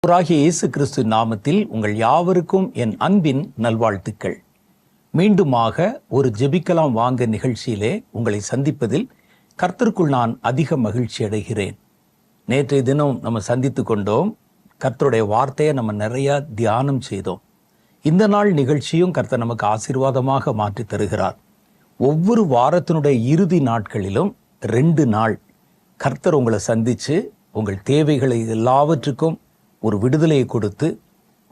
ஆண்டவராகிய இயேசு கிறிஸ்து நாமத்தில் உங்கள் யாவருக்கும் என் அன்பின் நல்வாழ்த்துக்கள். மீண்டுமாக ஒரு ஜெபிக்கலாம் வாங்க நிகழ்ச்சியிலே உங்களை சந்திப்பதில் கர்த்தருக்குள் நான் அதிக மகிழ்ச்சி அடைகிறேன். நேற்றைய தினம் நம்ம சந்தித்து கொண்டோம். கர்த்தருடைய வார்த்தையை நம்ம நிறைய தியானம் செய்தோம். இந்த நாள் நிகழ்ச்சியும் கர்த்தர் நமக்கு ஆசீர்வாதமாக மாற்றி தருகிறார். ஒவ்வொரு வாரத்தினுடைய இறுதி நாட்களிலும் 2 நாள் கர்த்தர் உங்களை சந்தித்து உங்கள் தேவைகளை எல்லாவற்றுக்கும் ஒரு விடுதலையை கொடுத்து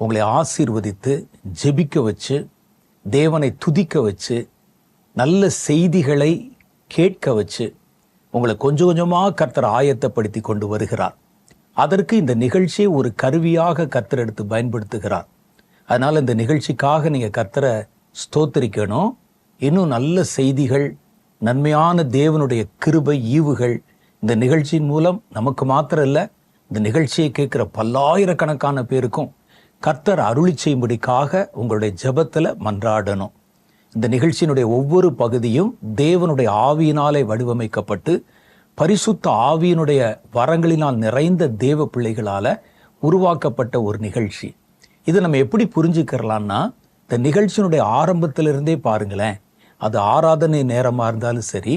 உங்களை ஆசீர்வதித்து ஜெபிக்க வச்சு தேவனை துதிக்க வச்சு நல்ல செய்திகளை கேட்க வச்சு உங்களை கொஞ்சம் கொஞ்சமாக கர்த்தர் ஆயத்தப்படுத்தி கொண்டு வருகிறார். அதற்கு இந்த நிகழ்ச்சியை ஒரு கருவியாக கர்த்தர் எடுத்து பயன்படுத்துகிறார். அதனால் இந்த நிகழ்ச்சிக்காக நீங்கள் கர்த்தரை ஸ்தோத்திரிக்கணும். இன்னும் நல்ல செய்திகள், நன்மையான தேவனுடைய கிருபை ஈவுகள் இந்த நிகழ்ச்சியின் மூலம் நமக்கு மாத்திரம் இல்லை, இந்த நிகழ்ச்சியை கேட்குற பல்லாயிரக்கணக்கான பேருக்கும் கர்த்தர் அருளி செய்யும்படிக்காக உங்களுடைய ஜெபத்தில் மன்றாடணும். இந்த நிகழ்ச்சியினுடைய ஒவ்வொரு பகுதியும் தேவனுடைய ஆவியினாலே வடிவமைக்கப்பட்டு பரிசுத்த ஆவியினுடைய வரங்களினால் நிறைந்த தேவ பிள்ளைகளால் உருவாக்கப்பட்ட ஒரு நிகழ்ச்சி. இதை நம்ம எப்படி புரிஞ்சுக்கிறலாம்னா, இந்த நிகழ்ச்சியினுடைய ஆரம்பத்திலிருந்தே பாருங்களேன், அது ஆராதனை நேரமாக இருந்தாலும் சரி,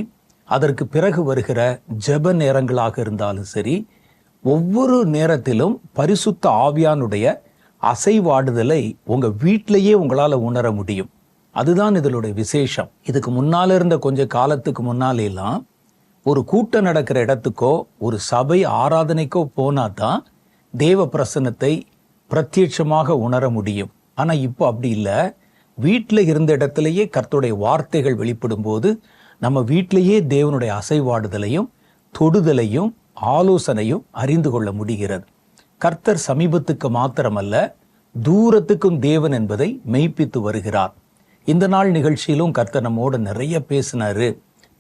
அதற்கு பிறகு வருகிற ஜெப நேரங்களாக இருந்தாலும் சரி, ஒவ்வொரு நேரத்திலும் பரிசுத்த ஆவியானுடைய அசைவாடுதலை உங்கள் வீட்டிலேயே உங்களால் உணர முடியும். அதுதான் இதனுடைய விசேஷம். இதுக்கு முன்னால் இருந்த கொஞ்ச காலத்துக்கு முன்னாலேலாம் ஒரு கூட்டம் நடக்கிற இடத்துக்கோ ஒரு சபை ஆராதனைக்கோ போனால் தான் தேவ பிரசன்னத்தை பிரத்யட்சமாக உணர முடியும். ஆனால் இப்போ அப்படி இல்லை. வீட்டில் இருந்த இடத்துலையே கர்த்தருடைய வார்த்தைகள் வெளிப்படும் போது நம்ம வீட்டிலேயே தேவனுடைய அசைவாடுதலையும் தொடுதலையும் ஆலோசனையும் அறிந்து கொள்ள முடிகிறது. கர்த்தர் சமீபத்துக்கு மாத்திரமல்ல, தூரத்துக்கும் தேவன் என்பதை மெய்ப்பித்து வருகிறார். இந்த நாள் நிகழ்ச்சியிலும் கர்த்தர் நம்மோடு நிறைய பேசினாரு.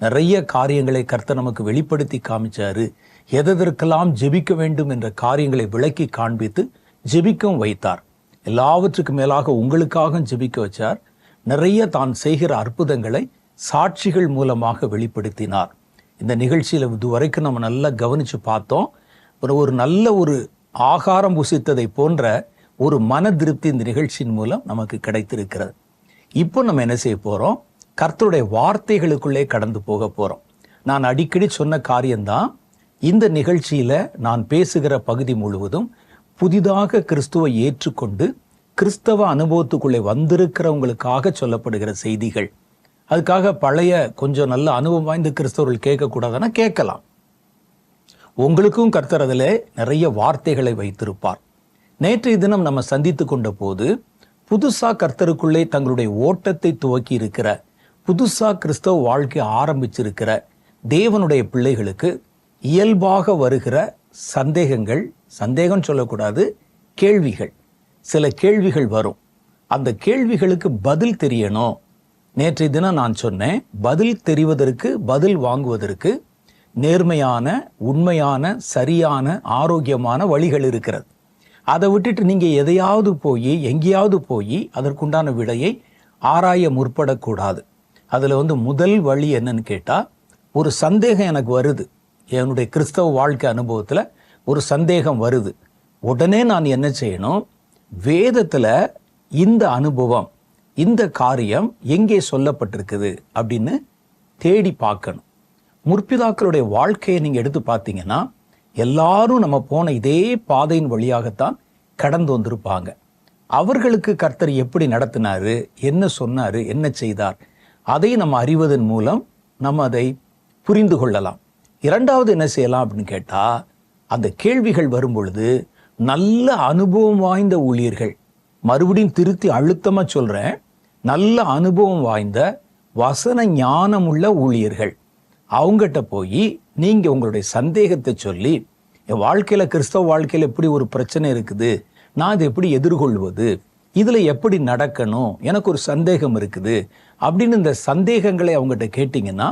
நிறைய காரியங்களை கர்த்தர் நமக்கு வெளிப்படுத்தி காமிச்சாரு. எதற்கெல்லாம் ஜெபிக்க வேண்டும் என்ற காரியங்களை விளக்கி காண்பித்து ஜெபிக்கவும் வைத்தார். எல்லாவற்றுக்கு மேலாக உங்களுக்காக ஜெபிக்க வச்சார். நிறைய தான் செய்கிற அற்புதங்களை சாட்சிகள் மூலமாக வெளிப்படுத்தினார். இந்த நிகழ்ச்சியில் இதுவரைக்கும் நம்ம நல்லா கவனித்து பார்த்தோம். ஒரு நல்ல ஒரு ஆகாரம் புசித்ததை போன்ற ஒரு மன திருப்தி இந்த நிகழ்ச்சியின் மூலம் நமக்கு கிடைத்திருக்கிறது. இப்போ நம்ம என்ன செய்ய போகிறோம்? கர்த்தருடைய வார்த்தைகளுக்குள்ளே கடந்து போக போகிறோம். நான் அடிக்கடி சொன்ன காரியம்தான், இந்த நிகழ்ச்சியில் நான் பேசுகிற பகுதி முழுவதும் புதிதாக கிறிஸ்துவை ஏற்றுக்கொண்டு கிறிஸ்தவ அனுபவத்துக்குள்ளே வந்திருக்கிறவங்களுக்காக சொல்லப்படுகிற செய்திகள். அதுக்காக பழைய கொஞ்சம் நல்ல அனுபவம் வாய்ந்த கிறிஸ்தவர்கள் கேட்கக்கூடாதுன்னா கேட்கலாம். உங்களுக்கும் கர்த்தர் அதில் நிறைய வார்த்தைகளை வைத்திருப்பார். நேற்றைய தினம் நம்ம சந்தித்து கொண்ட போது புதுசாக கர்த்தருக்குள்ளே தங்களுடைய ஓட்டத்தை துவக்கி இருக்கிற, புதுசாக கிறிஸ்தவ வாழ்க்கை ஆரம்பிச்சிருக்கிற தேவனுடைய பிள்ளைகளுக்கு இயல்பாக வருகிற சந்தேகங்கள், சந்தேகம் சொல்லக்கூடாது, கேள்விகள், சில கேள்விகள் வரும். அந்த கேள்விகளுக்கு பதில் தெரியணும். நேற்றைய தினம் நான் சொன்னேன், பதில் தெரிவதற்கு, பதில் வாங்குவதற்கு நேர்மையான, உண்மையான, சரியான, ஆரோக்கியமான வழிகள் இருக்கிறது. அதை விட்டுட்டு நீங்கள் எதையாவது போய் எங்கேயாவது போய் அதற்குண்டான விடையை ஆராய முற்படக்கூடாது. அதில் முதல் வழி என்னன்னு கேட்டால், ஒரு சந்தேகம் எனக்கு வருது, என்னுடைய கிறிஸ்தவ வாழ்க்கை அனுபவத்தில் ஒரு சந்தேகம் வருது. உடனே நான் என்ன செய்யணும்? வேதத்தில் இந்த அனுபவம், இந்த காரியம் எங்கே சொல்லப்பட்டிருக்குது அப்படின்னு தேடி பார்க்கணும். முற்பிதாக்களுடைய வாழ்க்கையை நீங்கள் எடுத்து பார்த்தீங்கன்னா, எல்லாரும் நம்ம போன இதே பாதையின் வழியாகத்தான் கடந்து வந்திருப்பாங்க. அவர்களுக்கு கர்த்தர் எப்படி நடத்தினாரு, என்ன சொன்னார், என்ன செய்தார், அதை நம்ம அறிவதன் மூலம் நம்ம அதை புரிந்து கொள்ளலாம். இரண்டாவது என்ன செய்யலாம் அப்படின்னு கேட்டால், அந்த கேள்விகள் வரும் பொழுது நல்ல அனுபவம் வாய்ந்த ஊழியர்கள், மறுபடியும் திருத்தி அழுத்தமாக சொல்கிறேன், நல்ல அனுபவம் வாய்ந்த வசன ஞானம் உள்ள ஊழியர்கள், அவங்ககிட்ட போய் நீங்கள் உங்களுடைய சந்தேகத்தை சொல்லி, என் வாழ்க்கையில், கிறிஸ்தவ வாழ்க்கையில் எப்படி ஒரு பிரச்சனை இருக்குது, நான் இதை எப்படி எதிர்கொள்வது, இதில் எப்படி நடக்கணும், எனக்கு ஒரு சந்தேகம் இருக்குது அப்படின்னு இந்த சந்தேகங்களை அவங்ககிட்ட கேட்டிங்கன்னா,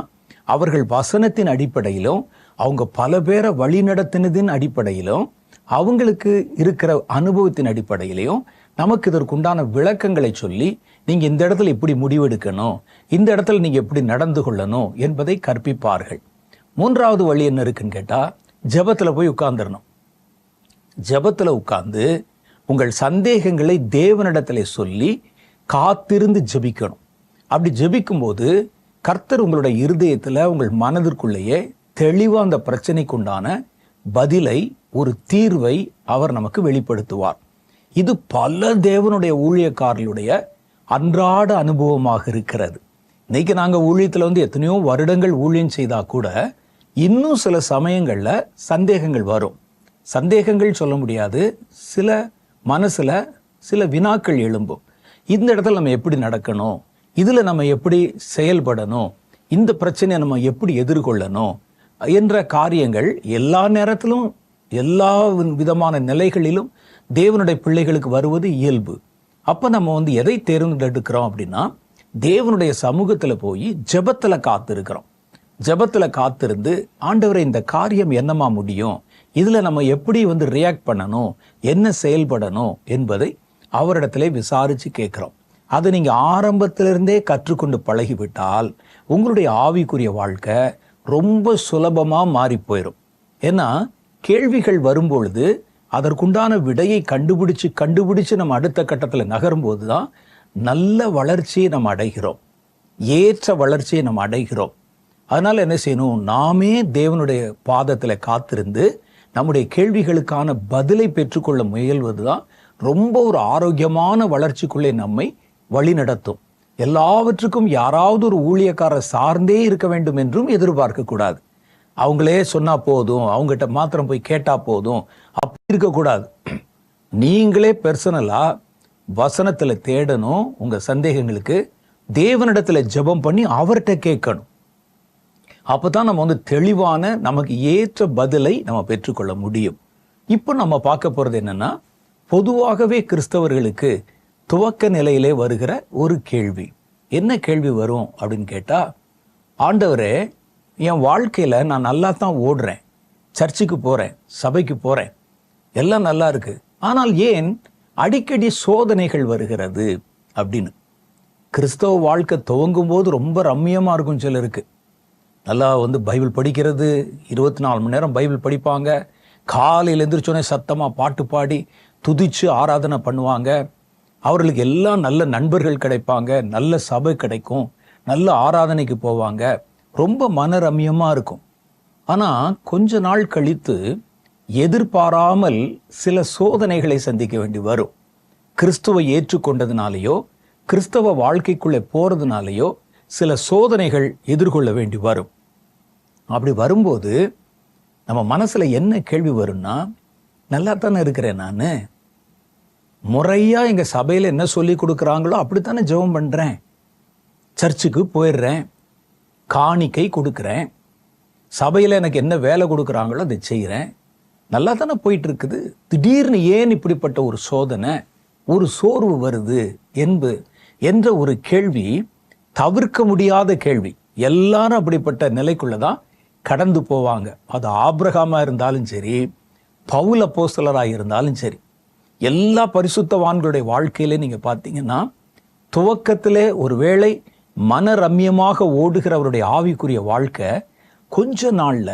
அவர்கள் வசனத்தின் அடிப்படையிலும் அவங்க பல பேரை வழி நடத்தினதின் அடிப்படையிலும் அவங்களுக்கு இருக்கிற அனுபவத்தின் அடிப்படையிலையும் நமக்கு இதற்குண்டான விளக்கங்களை சொல்லி, நீங்கள் இந்த இடத்துல இப்படி முடிவெடுக்கணும், இந்த இடத்துல நீங்கள் எப்படி நடந்து கொள்ளணும் என்பதை கற்பிப்பார்கள். மூன்றாவது வழி என்ன இருக்குன்னு கேட்டால், ஜெபத்தில் போய் உட்கார்ந்துடணும். ஜெபத்தில் உட்கார்ந்து உங்கள் சந்தேகங்களை தேவனிடத்திலே சொல்லி காத்திருந்து ஜெபிக்கணும். அப்படி ஜெபிக்கும்போது கர்த்தர் உங்களுடைய இருதயத்தில் உங்கள் மனதிற்குள்ளேயே தெளிவாக அந்த பிரச்சனைக்கு உண்டான பதிலை, ஒரு தீர்வை அவர் நமக்கு வெளிப்படுத்துவார். இது பல தேவனுடைய ஊழியக்காரர்களுடைய அன்றாட அனுபவமாக இருக்கிறது. இன்னைக்கு நாங்கள் ஊழியத்தில் எத்தனையோ வருடங்கள் ஊழியம் செய்தா கூட இன்னும் சில சமயங்களில் சந்தேகங்கள் வரும். சந்தேகங்கள் சொல்ல முடியாது, சில மனசுல சில வினாக்கள் எழும்பும். இந்த இடத்துல நம்ம எப்படி நடக்கணும், இதுல நம்ம எப்படி செயல்படணும், இந்த பிரச்சனையை நம்ம எப்படி எதிர்கொள்ளணும் என்ற காரியங்கள் எல்லா நேரத்திலும் எல்லா விதமான நிலைகளிலும் தேவனுடைய பிள்ளைகளுக்கு வருவது இயல்பு. அப்ப நம்ம எதை தேர்ந்தெடுக்கிறோம் அப்படின்னா, தேவனுடைய சமூகத்துல போய் ஜெபத்துல காத்திருக்கிறோம். ஜெபத்துல காத்திருந்து, ஆண்டவரே இந்த காரியம் என்னமா முடியும், இதுல நம்ம எப்படி ரியாக்ட் பண்ணணும், என்ன செயல்படணும் என்பதை அவரிடத்திலே விசாரிச்சு கேட்கிறோம். அதை நீங்க ஆரம்பத்திலிருந்தே கற்றுக்கொண்டு பழகிவிட்டால் உங்களுடைய ஆவிக்குரிய வாழ்க்கை ரொம்ப சுலபமா மாறி போயிடும். ஏன்னா கேள்விகள் வரும்பொழுது அதற்குண்டான விடையை கண்டுபிடிச்சு நம்ம அடுத்த கட்டத்தில் நகரும்போது தான் நல்ல வளர்ச்சியை நம்ம அடைகிறோம், ஏற்ற வளர்ச்சியை நம்ம அடைகிறோம். அதனால என்ன செய்யணும், நாமே தேவனுடைய பாதத்தில் காத்திருந்து நம்முடைய கேள்விகளுக்கான பதிலை பெற்றுக்கொள்ள முயல்வது தான் ரொம்ப ஒரு ஆரோக்கியமான வளர்ச்சிக்குள்ளே நம்மை வழி நடத்தும். எல்லாவற்றுக்கும் யாராவது ஒரு ஊழியக்காரர் சார்ந்தே இருக்க வேண்டும் என்றும் எதிர்பார்க்க கூடாது. அவங்களே சொன்னா போதும், அவங்ககிட்ட மாத்திரம் போய் கேட்டா போதும், அப்படி இருக்கக்கூடாது. நீங்களே பர்சனலா வசனத்துல தேடணும். உங்க சந்தேகங்களுக்கு தேவனிடத்துல ஜெபம் பண்ணி அவர்கிட்ட கேட்கணும். அப்பதான் நம்ம தெளிவான நமக்கு ஏற்ற பதிலை நம்ம பெற்றுக்கொள்ள முடியும். இப்போ நம்ம பார்க்க போறது என்னன்னா, பொதுவாகவே கிறிஸ்தவர்களுக்கு துவக்க நிலையிலே வருகிற ஒரு கேள்வி. என்ன கேள்வி வரும் அப்படின்னு கேட்டா, ஆண்டவரே என் வாழ்க்கையில நான் நல்லா தான் ஓடுறேன், சர்ச்சுக்கு போறேன், சபைக்கு போறேன், எல்லாம் நல்லா இருக்கு, ஆனால் ஏன் அடிக்கடி சோதனைகள் வருகிறது அப்படின்னு. கிறிஸ்தவ வாழ்க்கை துவங்கும் போது ரொம்ப ரம்மியமா இருக்கும். சிலருக்கு நல்லா பைபிள் படிக்கிறது, 24 மணி நேரம் பைபிள் படிப்பாங்க, காலையில் எந்திரிச்சோடனே சத்தமாக பாட்டு பாடி துதிச்சு ஆராதனை பண்ணுவாங்க. அவர்களுக்கு எல்லாம் நல்ல நண்பர்கள் கிடைப்பாங்க, நல்ல சபை கிடைக்கும், நல்ல ஆராதனைக்கு போவாங்க, ரொம்ப மனரம்யமாக இருக்கும். ஆனால் கொஞ்ச நாள் கழித்து எதிர்பாராமல் சில சோதனைகளை சந்திக்க வேண்டி வரும். கிறிஸ்துவை ஏற்றுக்கொண்டதுனாலேயோ கிறிஸ்தவ வாழ்க்கைக்குள்ளே போகிறதுனாலேயோ சில சோதனைகள் எதிர்கொள்ள வேண்டி வரும். அப்படி வரும்போது நம்ம மனசுல என்ன கேள்வி வரும்னா, நல்லா தானே இருக்கிறேன், நான் முறையா எங்க சபையில என்ன சொல்லி கொடுக்குறாங்களோ அப்படித்தானே ஜெபம் பண்றேன், சர்ச்சுக்கு போயிடுறேன், காணிக்கை கொடுக்குறேன், சபையில எனக்கு என்ன வேலை கொடுக்குறாங்களோ அதை செய்கிறேன், நல்லா தானே போயிட்டு இருக்குது, திடீர்னு ஏன் இப்படிப்பட்ட ஒரு சோதனை, ஒரு சோர்வு வருது என்ற ஒரு கேள்வி தவிர்க்க முடியாத கேள்வி. எல்லாரும் அப்படிப்பட்ட நிலைக்குள்ளதான் கடந்து போவாங்க. அது ஆபிரகாமா இருந்தாலும் சரி, பவுல் அப்போஸ்தலராக இருந்தாலும் சரி, எல்லா பரிசுத்தவான்களுடைய வாழ்க்கையிலே நீங்க பார்த்தீங்கன்னா, துவக்கத்திலே ஒருவேளை மனரம்யமாக ஓடுகிறவருடைய ஆவிக்குரிய வாழ்க்கை கொஞ்ச நாள்ல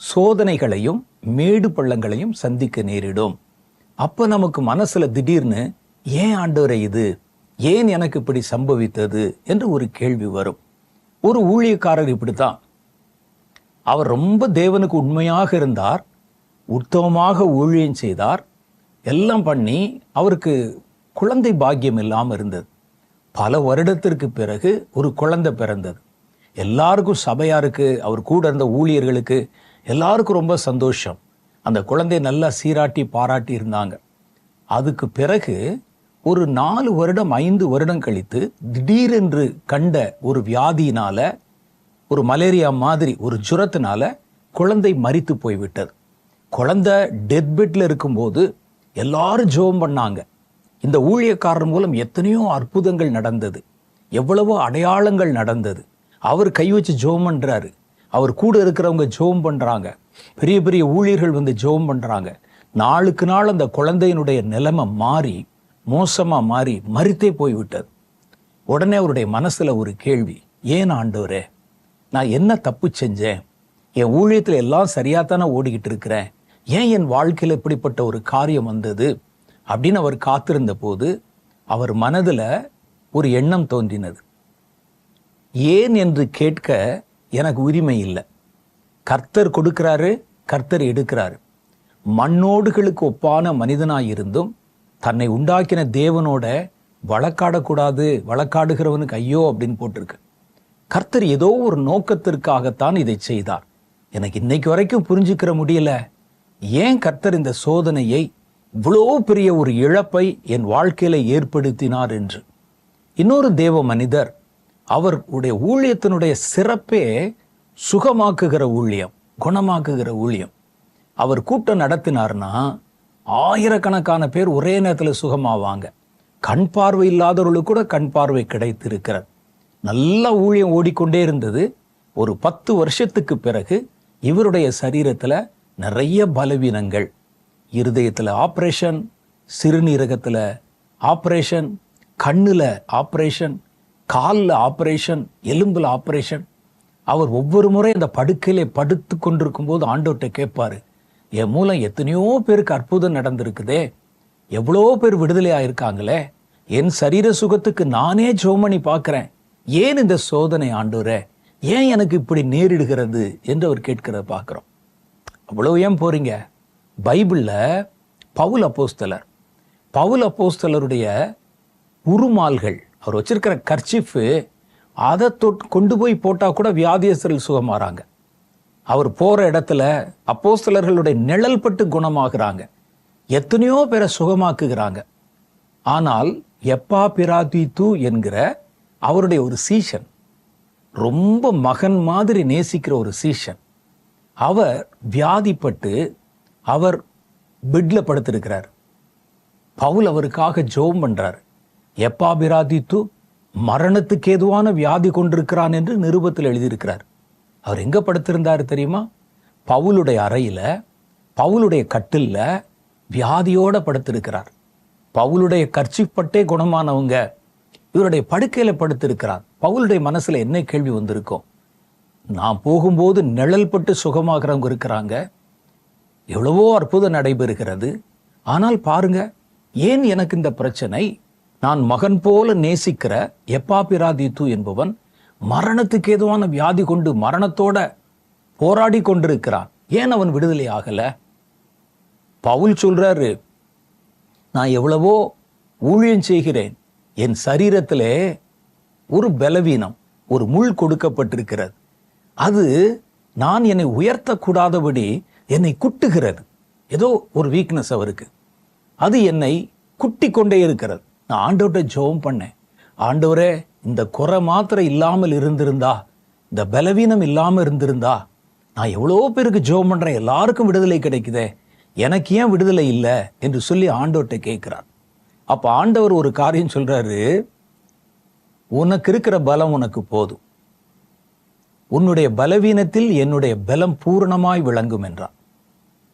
சோதனைகளையும் மேடு பள்ளங்களையும் சந்திக்க நேரிடும். அப்ப நமக்கு மனசுல திடீர்னு ஏன் ஆண்டவரே இது, ஏன் எனக்கு இப்படி சம்பவித்தது என்று ஒரு கேள்வி வரும். ஒரு ஊழியக்காரர் இப்படித்தான். அவர் ரொம்ப தேவனுக்கு உண்மையாக இருந்தார், உத்தமமாக ஊழியம் செய்தார், எல்லாம் பண்ணி அவருக்கு குழந்தை பாக்கியம் இல்லாமல் இருந்தது. பல வருடத்திற்கு பிறகு ஒரு குழந்தை பிறந்தது. எல்லாருக்கும், சபையாருக்கு, அவர் கூட இருந்த ஊழியர்களுக்கு எல்லாருக்கும் ரொம்ப சந்தோஷம். அந்த குழந்தை நல்லா சீராட்டி பாராட்டி இருந்தாங்க. அதுக்கு பிறகு ஒரு 4 வருடம் 5 வருடம் கழித்து திடீரென்று கண்ட ஒரு வியாதியினால, ஒரு மலேரியா மாதிரி ஒரு ஜுரத்தினால குழந்தை மரித்து போய்விட்டது. குழந்தை டெத் பெட்ல இருக்கும்போது எல்லாரும் ஜெபம் பண்ணாங்க. இந்த ஊழியக்காரர் மூலம் எத்தனையோ அற்புதங்கள் நடந்தது, எவ்வளவோ அடையாளங்கள் நடந்தது. அவர் கை வச்சு ஜெபம் பண்றாரு, அவர் கூட இருக்கிறவங்க ஜெபம் பண்றாங்க, பெரிய பெரிய ஊழியர்கள் ஜெபம் பண்றாங்க. நாளுக்கு நாள் அந்த குழந்தையினுடைய நிலைமை மாறி மோசமா மாறி மரித்தே போய்விட்டது. உடனே அவருடைய மனசுல ஒரு கேள்வி, ஏன் ஆண்டவரே, நான் என்ன தப்பு செஞ்சேன், என் ஊழியத்துல எல்லாம் சரியாத்தானே ஓடிக்கிட்டு இருக்கிறேன், ஏன் என் வாழ்க்கையில இப்படிப்பட்ட ஒரு காரியம் வந்தது, அப்படின்னு அவர் காத்திருந்த போது அவர் மனதில் ஒரு எண்ணம் தோன்றினது. ஏன் என்று கேட்க எனக்கு உரிமை இல்லை. கர்த்தர் கொடுக்கிறாரு, கர்த்தர் எடுக்கிறாரு. மண்ணோடுகளுக்கு ஒப்பான மனிதனாயிருந்தும் தன்னை உண்டாக்கின தேவனோட வழக்காடக்கூடாது, வழக்காடுகிறவனுக்கு ஐயோ அப்படின்னு போட்டிருக்கு. கர்த்தர் ஏதோ ஒரு நோக்கத்திற்காகத்தான் இதை செய்தார். எனக்கு இன்னைக்கு வரைக்கும் புரிஞ்சுக்கிற முடியல, ஏன் கர்த்தர் இந்த சோதனையை, இவ்வளோ பெரிய ஒரு இழப்பை என் வாழ்க்கையில ஏற்படுத்தினார் என்று. இன்னொரு தேவ மனிதர், அவருடைய ஊழியத்தினுடைய சிறப்பே சுகமாக்குகிற ஊழியம், குணமாக்குகிற ஊழியம். அவர் கூட்டம் நடத்தினார்னா ஆயிரக்கணக்கான பேர் ஒரே நேரத்தில் சுகமாவாங்க. கண் பார்வை இல்லாதவர்களுக்கு கூட கண் பார்வை கிடைத்திருக்கிறார். நல்ல ஊழியம் ஓடிக்கொண்டே இருந்தது. ஒரு 10 வருஷத்துக்கு பிறகு இவருடைய சரீரத்தில் நிறைய பலவீனங்கள், இருதயத்தில் ஆப்ரேஷன், சிறுநீரகத்தில் ஆப்ரேஷன், கண்ணில் ஆப்ரேஷன், காலில் ஆப்ரேஷன், எலும்பில் ஆப்ரேஷன். அவர் ஒவ்வொரு முறை அந்த படுக்கையிலே படுத்து கொண்டிருக்கும் போது ஆண்டவர்கிட்ட கேட்பாரு, என் மூலம் எத்தனையோ பேருக்கு அற்புதம் நடந்திருக்குதே, எவ்வளோ பேர் விடுதலை ஆயிருக்காங்களே, என் சரீர சுகத்துக்கு நானே ஜெபம் பண்ணி பார்க்கிறேன், ஏன் இந்த சோதனை ஆண்டவரே, ஏன் எனக்கு இப்படி நேரிடுகிறது என்று அவர் கேட்கிறத பார்க்கிறோம். அவ்வளோ ஏன் போறீங்க? பைபிள்ல பவுல் அப்போஸ்தலருடைய உருமால்கள், அவர் வச்சிருக்கிற கர்ச்சிஃபு, அதை கொண்டு போய் போட்டா கூட வியாதியஸ்தர்கள் சுகமாறாங்க. அவர் போற இடத்துல அப்போஸ்தலர்களுடைய நிழல் பட்டு குணமாகிறாங்க. எத்தனையோ பேரை சுகமாக்குகிறாங்க. ஆனால் எப்பாபிராதீத்து என்கிற அவருடைய ஒரு சீஷன், ரொம்ப மகன் மாதிரி நேசிக்கிற ஒரு சீஷன், அவர் வியாதிப்பட்டு அவர் பெட்ல படுத்திருக்கிறார். பவுல் அவருக்காக ஜெபம் பண்றார். எப்பாபிராதீத்து மரணத்துக்கு ஏதுவான வியாதி கொண்டிருக்கிறான் என்று நிருபத்தில் எழுதியிருக்கிறார். அவர் எங்க படுத்திருந்தாரு தெரியுமா? பவுலுடைய அறையில, பவுலுடைய கட்டில்ல வியாதியோட படுத்திருக்கிறார். பவுலுடைய கர்ச்சிப்பட்டே குணமானவங்க இவருடைய படுக்கையில படுத்திருக்கிறார். பவுலுடைய மனசுல என்ன கேள்வி வந்திருக்கும்? நான் போகும்போது நிழல் பட்டு சுகமாகிறவங்க இருக்கிறாங்க, எவ்வளவோ அற்புதம் நடைபெறுகிறது, ஆனால் பாருங்க, ஏன் எனக்கு இந்த பிரச்சனை? நான் மகன் போல நேசிக்கிற எப்பாபிராதீத்து என்பவன் மரணத்துக்கு ஏதுவான வியாதி கொண்டு மரணத்தோட போராடி கொண்டிருக்கிறான், ஏன் அவன் விடுதலை ஆகல? பவுல் சொல்றாரு, நான் எவ்வளவோ ஊழியம் செய்கிறேன், என் சரீரத்திலே ஒரு பலவீனம், ஒரு முள் கொடுக்கப்பட்டிருக்கிறது, அது நான் என்னை உயர்த்தக்கூடாதபடி என்னை குட்டுகிறது. ஏதோ ஒரு வீக்னஸ் அவருக்கு, அது என்னை குட்டி கொண்டே இருக்கிறது. நான் ஆண்டவர்கிட்ட ஜெபம் பண்ணேன், ஆண்டவரே இந்த குறை மாத்திரை இல்லாமல் இருந்திருந்தா, இந்த பலவீனம் இல்லாமல் இருந்திருந்தா, நான் எவ்வளோ பேருக்கு ஜெபம் பண்றேன், எல்லாருக்கும் விடுதலை கிடைக்குதே, எனக்கு ஏன் விடுதலை இல்லை என்று சொல்லி ஆண்டவர்கிட்ட கேட்கிறார். அப்ப ஆண்டவர் ஒரு காரியம் சொல்றாரு, உனக்கு இருக்கிற பலம் உனக்கு போதும், உன்னுடைய பலவீனத்தில் என்னுடைய பலம் பூரணமாய் விளங்கும் என்றார்.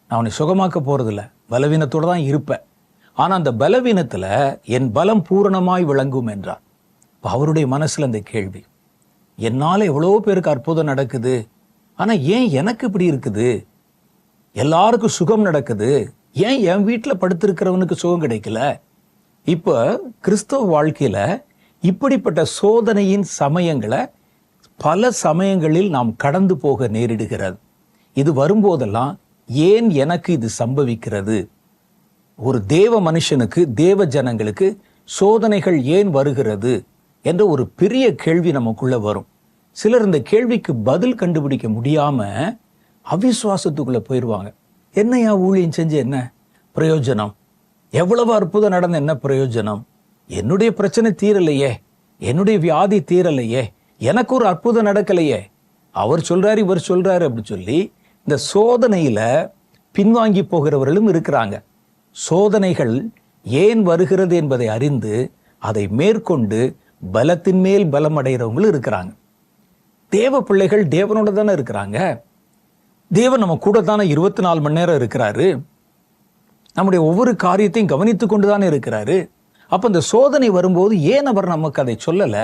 நான் உன்னை சுகமாக்க போறதில்ல, பலவீனத்தோட தான் இருப்பேன், ஆனா அந்த பலவீனத்துல என் பலம் பூரணமாய் விளங்கும் என்றார். அவருடைய மனசுல அந்த கேள்வி, என்னால எவ்வளோ பேருக்கு அற்புதம் நடக்குது, ஆனா ஏன் எனக்கு இப்படி இருக்குது? எல்லாருக்கும் சுகம் நடக்குது, ஏன் என் வீட்டில் படுத்திருக்கிறவனுக்கு சுகம் கிடைக்கல? இப்ப கிறிஸ்தவ வாழ்க்கையில இப்படிப்பட்ட சோதனையின் சமயங்களை பல சமயங்களில் நாம் கடந்து போக நேரிடுகிறது. இது வரும்போதெல்லாம் ஏன் எனக்கு இது சம்பவிக்கிறது? ஒரு தேவ மனுஷனுக்கு, தேவ ஜனங்களுக்கு சோதனைகள் ஏன் வருகிறது என்ற ஒரு பெரிய கேள்வி நமக்குள்ள வரும். சிலர் இந்த கேள்விக்கு பதில் கண்டுபிடிக்க முடியாம அவிசுவாசத்துக்குள்ள போயிடுவாங்க. என்னையா ஊழியம் செஞ்சு என்ன பிரயோஜனம்? எவ்வளவு அற்புதம் நடந்த என்ன பிரயோஜனம்? என்னுடைய பிரச்சனை தீரலையே, என்னுடைய வியாதி தீரலையே, எனக்கு ஒரு அற்புதம் நடக்கலையே, அவர் சொல்றாரு இவர் சொல்றாரு அப்படி சொல்லி இந்த சோதனையில பின்வாங்கி போகிறவர்களும் இருக்கிறாங்க. சோதனைகள் ஏன் வருகிறது என்பதை அறிந்து அதை மேற்கொண்டு பலத்தின் மேல் பலம் அடைகிறவங்களும் இருக்கிறாங்க. தேவ பிள்ளைகள் தேவனோட தானே இருக்கிறாங்க. தேவன் நம்ம கூட தானே 24 மணி நேரம் இருக்கிறாரு. நம்முடைய ஒவ்வொரு காரியத்தையும் கவனித்து கொண்டுதானே இருக்கிறாரு. அப்ப இந்த சோதனை வரும்போது ஏன் அவர் நமக்கு அதை சொல்லல?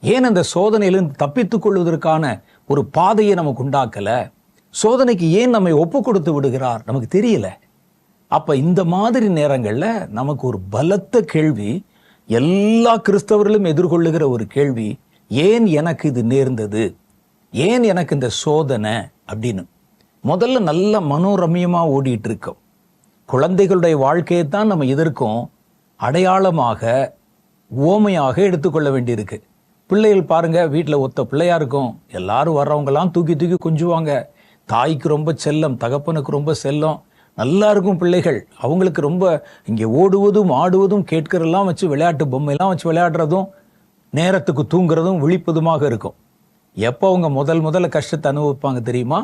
ஏன் அந்த சோதனையிலிருந்து தப்பித்துக் கொள்வதற்கான ஒரு பாதையை நமக்கு உண்டாக்கல? சோதனைக்கு ஏன் நம்மை ஒப்பு கொடுத்து விடுகிறார்? நமக்கு தெரியல. அப்ப இந்த மாதிரி நேரங்கள்ல நமக்கு ஒரு பலத்த கேள்வி, எல்லா கிறிஸ்தவர்களும் எதிர்கொள்ளுகிற ஒரு கேள்வி, ஏன் எனக்கு இது நேர்ந்தது, ஏன் எனக்கு இந்த சோதனை அப்படின்னு. முதல்ல நல்ல மனோரமியமா ஓடிட்டு இருக்கோம். குழந்தைகளுடைய வாழ்க்கையை தான் நம்ம எதற்கும் அடையாளமாக உவமையாக எடுத்துக்கொள்ள வேண்டியிருக்கு. பிள்ளைகள் பாருங்க, வீட்டில் ஒத்த பிள்ளையா இருக்கும், எல்லாரும் வர்றவங்கலாம் தூக்கி தூக்கி கொஞ்சுவாங்க. தாய்க்கு ரொம்ப செல்லம், தகப்பனுக்கு ரொம்ப செல்லம். நல்லா இருக்கும் பிள்ளைகள், அவங்களுக்கு ரொம்ப இங்கே ஓடுவதும் ஆடுவதும் கேட்கறதெல்லாம் வச்சு விளையாட்டு பொம்மையெல்லாம் வச்சு விளையாடுறதும் நேரத்துக்கு தூங்குறதும் விழிப்பதுமாக இருக்கும். எப்போ அவங்க முதல்ல கஷ்டத்தை அனுபவிப்பாங்க தெரியுமா?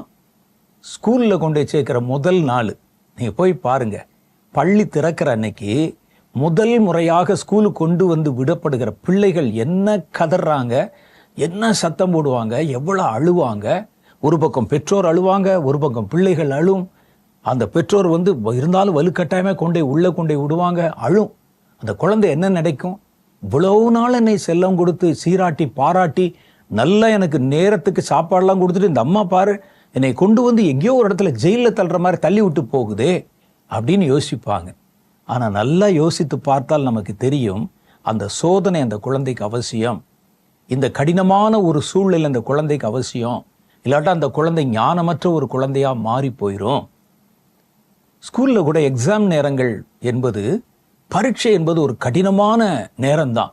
ஸ்கூலில் கொண்டு சேர்க்கிற முதல் நாள். நீங்கள் போய் பாருங்க, பள்ளி திறக்கிற அன்னைக்கு முதல் முறையாக ஸ்கூலுக்கு கொண்டு வந்து விடப்படுகிற பிள்ளைகள் என்ன கதறாங்க, என்ன சத்தம் போடுவாங்க, எவ்வளோ அழுவாங்க. ஒரு பக்கம் பெற்றோர் அழுவாங்க, ஒரு பக்கம் பிள்ளைகள் அழும். அந்த பெற்றோர் இருந்தாலும் வலுக்கட்டாயமாக உள்ளே கொண்டே விடுவாங்க, அழும். அந்த குழந்தை என்ன நினைக்கும்? இவ்வளவு நாள் என்னை செல்லம் கொடுத்து சீராட்டி பாராட்டி நல்லா எனக்கு நேரத்துக்கு சாப்பாடெல்லாம் கொடுத்துட்டு இந்த அம்மா பாரு என்னை கொண்டு வந்து எங்கேயோ ஒரு இடத்துல ஜெயிலில் தள்ளுற மாதிரி தள்ளி விட்டு போகுதே அப்படின்னு யோசிப்பாங்க. ஆனால் நல்லா யோசித்து பார்த்தால் நமக்கு தெரியும், அந்த சோதனை அந்த குழந்தைக்கு அவசியம். இந்த கடினமான ஒரு சூழ்நிலை அந்த குழந்தைக்கு அவசியம். இல்லாட்டா அந்த குழந்தை ஞானமற்ற ஒரு குழந்தையா மாறி போயிடும். ஸ்கூல்ல கூட எக்ஸாம் நேரங்கள் என்பது, பரீட்சை என்பது ஒரு கடினமான நேரம்தான்.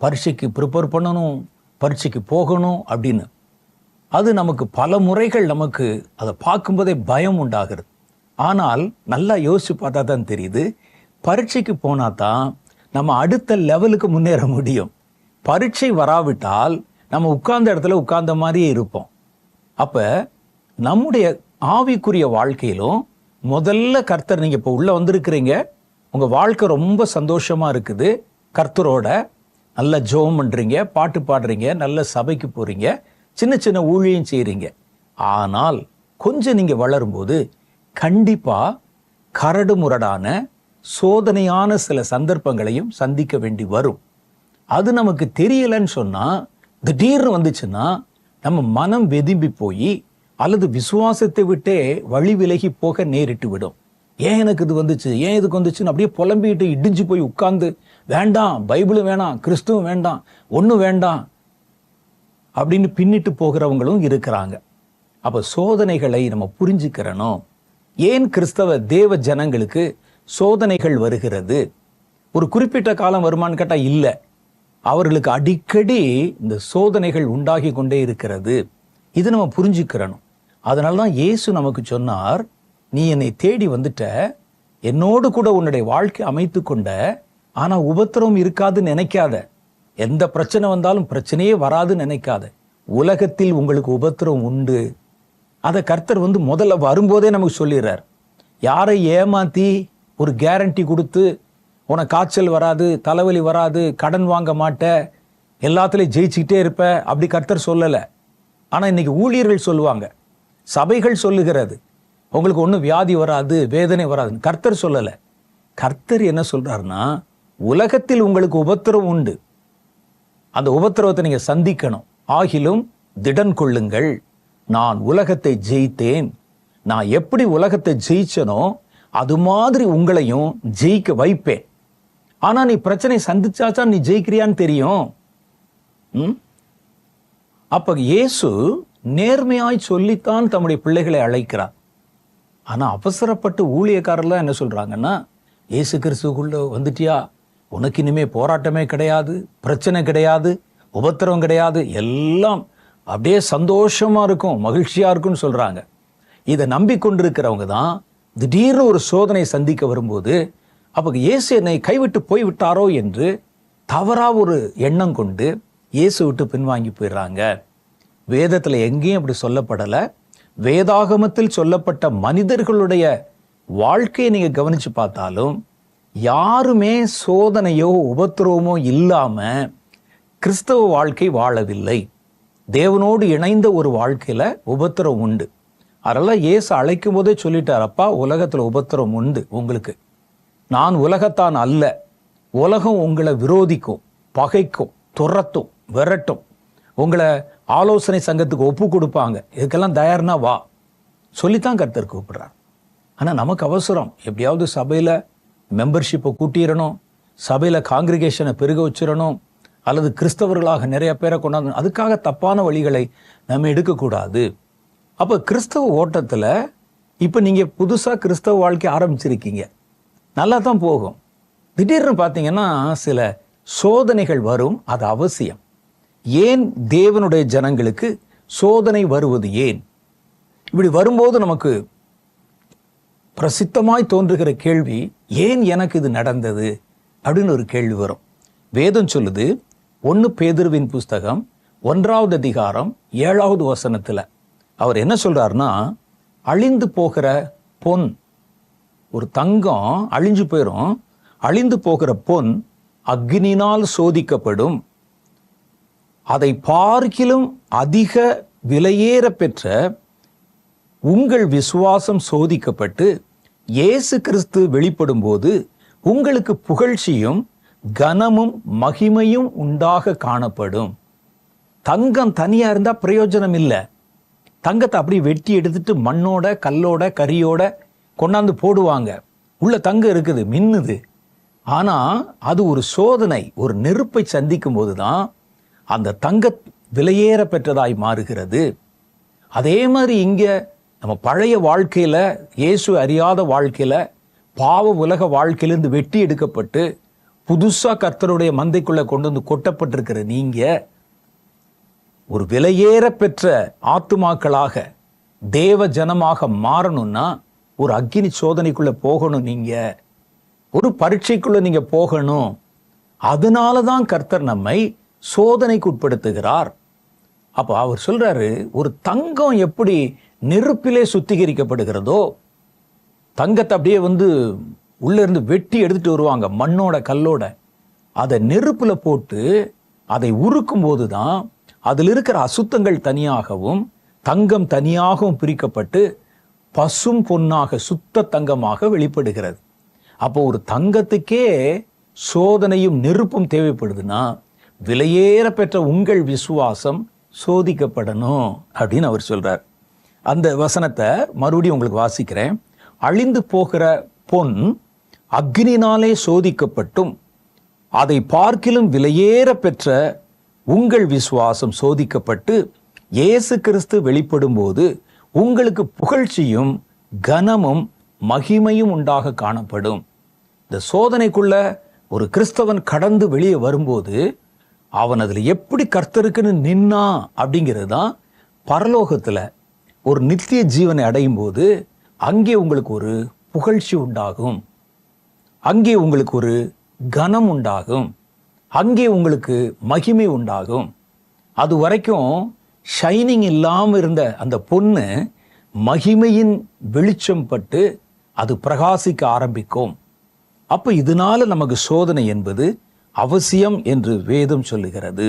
பரீட்சைக்கு ப்ரிப்பேர் பண்ணணும், பரீட்சைக்கு போகணும் அப்படின்னு. அது நமக்கு பல முறைகள் நமக்கு அதை பார்க்கும்போதே பயம் உண்டாகிறது. ஆனால் நல்லா யோசிச்சு பார்த்தா தான் தெரியுது, பரீட்சைக்கு போனா தான் நம்ம அடுத்த லெவலுக்கு முன்னேற முடியும். பரீட்சை வராவிட்டால் நம்ம உட்கார்ந்த இடத்துல உட்கார்ந்த மாதிரியே இருப்போம். அப்ப நம்முடைய ஆவிக்குரிய வாழ்க்கையிலும் முதல்ல கர்த்தர், நீங்க இப்போ உள்ள வந்திருக்கிறீங்க, உங்க வாழ்க்கை ரொம்ப சந்தோஷமா இருக்குது, கர்த்தரோட நல்ல ஜெபம் பண்றீங்க, பாட்டு பாடுறீங்க, நல்ல சபைக்கு போறீங்க, சின்ன சின்ன ஊழியம் செய்றீங்க. ஆனால் கொஞ்சம் நீங்க வளரும்போது கண்டிப்பா கரடு முரடான சோதனையான சில சந்தர்ப்பங்களையும் சந்திக்க வேண்டி வரும். அது நமக்கு தெரியலன்னு சொன்னா, திடீர்னு வந்துச்சுன்னா நம்ம மனம் வெதும்பி போய் அல்லது விசுவாசத்தை விட்டே வழி விலகி போக நேரிட்டு விடும். ஏன் எனக்கு இது வந்துச்சு, ஏன் இதுக்கு வந்துச்சுன்னு அப்படியே புலம்பிட்டு இடிஞ்சு போய் உட்கார்ந்து, வேண்டாம் பைபிளும் வேண்டாம், கிறிஸ்துவும் வேண்டாம், ஒன்றும் வேண்டாம் அப்படின்னு பின்னிட்டு போகிறவங்களும் இருக்கிறாங்க. அப்ப சோதனைகளை நம்ம புரிஞ்சுக்கிறணும். ஏன் கிறிஸ்தவ தேவ ஜனங்களுக்கு சோதனைகள் வருகிறது? ஒரு குறிப்பிட்ட காலம் வருமானு கேட்டா இல்லை, அவர்களுக்கு அடிக்கடி இந்த சோதனைகள் உண்டாகி கொண்டே இருக்கிறது. இது நம்ம புரிஞ்சுக்கிறணும். அதனால்தான் இயேசு நமக்கு சொன்னார், நீ என்னை தேடி வந்துட்ட, என்னோடு கூட உன்னுடைய வாழ்க்கை அமைத்து கொண்ட, ஆனா உபத்திரவம் இருக்காதுன்னு நினைக்காத. எந்த பிரச்சனை வந்தாலும் பிரச்சனையே வராதுன்னு நினைக்காத. உலகத்தில் உங்களுக்கு உபத்திரவம் உண்டு. அதை கர்த்தர் முதல்ல வரும்போதே நமக்கு சொல்லிடுறார். யாரை ஏமாத்தி ஒரு கேரண்டி கொடுத்து உனக்கு காய்ச்சல் வராது, தலைவலி வராது, கடன் வாங்க மாட்ட, எல்லாத்துலயும் ஜெயிச்சுக்கிட்டே இருப்ப, அப்படி கர்த்தர் சொல்லலை. ஆனா இன்னைக்கு ஊழியர்கள் சொல்லுவாங்க, சபைகள் சொல்லுகிறது, உங்களுக்கு ஒன்றும் வியாதி வராது, வேதனை வராதுன்னு. கர்த்தர் சொல்லலை. கர்த்தர் என்ன சொல்றாருன்னா, உலகத்தில் உங்களுக்கு உபத்திரவம் உண்டு, அந்த உபத்திரவத்தை நீங்க சந்திக்கணும். ஆகிலும் திடன் கொள்ளுங்கள், நான் உலகத்தை ஜெயித்தேன். நான் எப்படி உலகத்தை ஜெயிச்சனோ அது மாதிரி உங்களையும் ஜெயிக்க வைப்பேன். ஆனா நீ பிரச்சனை சந்திச்சாச்சா நீ ஜெயிக்கிறியான்னு தெரியும். அப்ப இயேசு நேர்மையாய் சொல்லித்தான் தம்முடைய பிள்ளைகளை அழைக்கிறார். ஆனா அவசரப்பட்டு ஊழியக்காரர்லாம் என்ன சொல்றாங்கன்னா, இயேசு கிறிஸ்துக்குள்ள வந்துட்டியா, உனக்கு இனிமே போராட்டமே கிடையாது, பிரச்சனை கிடையாது, உபத்திரவம் கிடையாது, எல்லாம் அப்படியே சந்தோஷமா இருக்கும், மகிழ்ச்சியா இருக்கும்னு சொல்றாங்க. இதை நம்பிக்கொண்டிருக்கிறவங்க தான் திடீர்னு ஒரு சோதனை சந்திக்க வரும்போது, அப்ப இயேசு என்னை கைவிட்டு போய்விட்டாரோ என்று தவறா ஒரு எண்ணம் கொண்டு இயேசு விட்டு பின்வாங்கி போயிடுறாங்க. வேதத்துல எங்கேயும் அப்படி சொல்லப்படலை. வேதாகமத்தில் சொல்லப்பட்ட மனிதர்களுடைய வாழ்க்கையை நீங்க கவனிச்சு பார்த்தாலும் யாருமே சோதனையோ உபத்திரவமோ இல்லாம கிறிஸ்தவ வாழ்க்கை வாழவில்லை. தேவனோடு இணைந்த ஒரு வாழ்க்கையில உபத்திரவம் உண்டு. அதெல்லாம் இயேசு அழைக்கும் போதே சொல்லிட்டார், அப்பா உலகத்துல உபத்திரவம் உண்டு உங்களுக்கு, நான் உலகத்தான் அல்ல. உலகம் உங்களை விரோதிக்கும், பகைக்கும், துரத்தும், விரட்டும், உங்களை ஆலோசனை சங்கத்துக்கு ஒப்பு கொடுப்பாங்க, இதுக்கெல்லாம் தயார்னா வா சொல்லித்தான் கர்த்தர் கூப்பிடுறார். ஆனால் நமக்கு அவசரம், எப்படியாவது சபையில் மெம்பர்ஷிப்பை கூட்டிடணும், சபையில் காங்கிரிகேஷனை பெருக வச்சிடணும், அல்லது கிறிஸ்தவர்களாக நிறைய பேரை கொண்டாந்து, அதுக்காக தப்பான வழிகளை நம்ம எடுக்கக்கூடாது. அப்போ கிறிஸ்தவ ஓட்டத்தில் இப்போ நீங்கள் புதுசாக கிறிஸ்தவ வாழ்க்கை ஆரம்பிச்சிருக்கீங்க, நல்லா தான் போகும். திடீர்னு பார்த்தீங்கன்னா சில சோதனைகள் வரும், அது அவசியம். ஏன் தேவனுடைய ஜனங்களுக்கு சோதனை வருவது ஏன்? இப்படி வரும்போது நமக்கு பிரசித்தமாய் தோன்றுகிற கேள்வி, ஏன் எனக்கு இது நடந்தது அப்படின்னு ஒரு கேள்வி வரும். வேதம் சொல்லுது, 1 பேதுருவின் புஸ்தகம் 1வது அதிகாரம் 7வது வசனத்தில் அவர் என்ன சொல்றாருன்னா, அழிந்து போகிற பொன், ஒரு தங்கம் அழிஞ்சு போயிடும், அழிந்து போகிற பொன் அக்னியினால் சோதிக்கப்படும், அதை பார்க்கிலும் அதிக விலையேற பெற்ற உங்கள் விசுவாசம் சோதிக்கப்பட்டு இயேசு கிறிஸ்து வெளிப்படும் போது உங்களுக்கு புகழ்ச்சியும் கனமும் மகிமையும் உண்டாக காணப்படும். தங்கம் தனியா இருந்தா பிரயோஜனம் இல்லை. தங்கத்தை அப்படி வெட்டி எடுத்துட்டு மண்ணோட கல்லோட கரியோட கொண்டாந்து போடுவாங்க. உள்ள தங்கம் இருக்குது, மின்னுது. ஆனா அது ஒரு சோதனை, ஒரு நெருப்பை சந்திக்கும் போதுதான் அந்த தங்க விலையேற பெற்றதாய் மாறுகிறது. அதே மாதிரி இங்க நம்ம பழைய வாழ்க்கையில, இயேசு அறியாத வாழ்க்கையில, பாவ உலக வாழ்க்கையிலிருந்து வெட்டி எடுக்கப்பட்டு புதுசா கர்த்தருடைய மந்தைக்குள்ள கொண்டு வந்து கொட்டப்பட்டிருக்கிற நீங்க ஒரு விலையேற பெற்ற ஆத்துமாக்களாக தேவ ஜனமாக மாறணும்னா ஒரு அக்கினி சோதனைக்குள்ள போகணும், நீங்க ஒரு பரீட்சைக்குள்ள நீங்க போகணும். அதனாலதான் கர்த்தர் நம்மை சோதனைக்கு உட்படுத்துகிறார். அப்ப அவர் சொல்றாரு, ஒரு தங்கம் எப்படி நெருப்பிலே சுத்திகரிக்கப்படுகிறதோ, தங்கத்தை அப்படியே உள்ள இருந்து வெட்டி எடுத்துட்டு வருவாங்க மண்ணோட கல்லோட, அதை நெருப்புல போட்டு அதை உருக்கும் போதுதான் அதில் இருக்கிற அசுத்தங்கள் தனியாகவும் தங்கம் தனியாகவும் பிரிக்கப்பட்டு பசும் பொன்னாக சுத்த தங்கமாக வெளிப்படுகிறது. அப்போ ஒரு தங்கத்துக்கே சோதனையும் நெருப்பும் தேவைப்படுதுன்னா விலையேற பெற்ற உங்கள் விசுவாசம் சோதிக்கப்படணும் அப்படின்னு அவர் சொல்றார். அந்த வசனத்தை மறுபடியும் உங்களுக்கு வாசிக்கிறேன். அழிந்து போகிற பொன் அக்னினாலே சோதிக்கப்பட்டும் அதை பார்க்கிலும் விலையேற பெற்ற உங்கள் விசுவாசம் சோதிக்கப்பட்டு இயேசு கிறிஸ்து வெளிப்படும் போது உங்களுக்கு புகழ்ச்சியும் கனமும் மகிமையும் உண்டாக காணப்படும். இந்த சோதனைக்குள்ள ஒரு கிறிஸ்தவன் கடந்து வெளியே வரும்போது அவன் அதுல எப்படி கர்த்தருக்குன்னு நின்னா அப்படிங்கிறது தான் பரலோகத்துல ஒரு நித்திய ஜீவனை அடையும் போது அங்கே உங்களுக்கு ஒரு புகழ்ச்சி உண்டாகும், அங்கே உங்களுக்கு ஒரு கனம் உண்டாகும், அங்கே உங்களுக்கு மகிமை உண்டாகும். அது வரைக்கும் ஷைனிங் இல்லாமல் இருந்த அந்த பொண்ணு மகிமையின் வெளிச்சம் பட்டு அது பிரகாசிக்க ஆரம்பிக்கும். அப்ப இதனால நமக்கு சோதனை என்பது அவசியம் என்று வேதம் சொல்லுகிறது.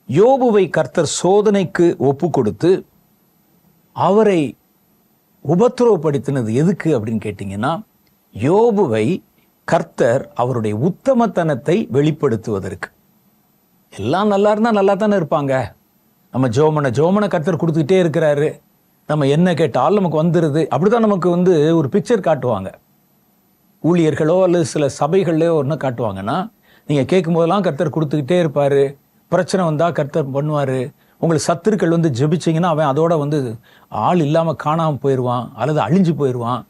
யோபுவை கர்த்தர் சோதனைக்கு ஒப்பு கொடுத்து அவரை உபத்திரவப்படுத்தினது எதுக்கு அப்படின்னு கேட்டீங்கன்னா, யோபுவை கர்த்தர் அவருடைய உத்தமத்தனத்தை வெளிப்படுத்துவதற்கு. எல்லாம் நல்லா இருந்தா நல்லா தானே இருப்பாங்க. நம்ம ஜோமனை கர்த்தர் கொடுத்துக்கிட்டே இருக்கிறாரு, நம்ம என்ன கேட்டாலும் நமக்கு வந்துடுது, அப்படிதான் நமக்கு ஒரு பிக்சர் காட்டுவாங்க. ஊழியர்களோ அல்லது சில சபைகளோ ஒன்று காட்டுவாங்கன்னா, நீங்கள் கேட்கும் போதெல்லாம் கர்த்தர் கொடுத்துக்கிட்டே இருப்பார், பிரச்சனை வந்தால் கர்த்தர் பண்ணுவார். உங்களுக்கு சத்துருக்கள் ஜெபிச்சிங்கன்னா அவன் அதோட ஆள் இல்லாமல் காணாமல் போயிடுவான் அல்லது அழிஞ்சு போயிடுவான்.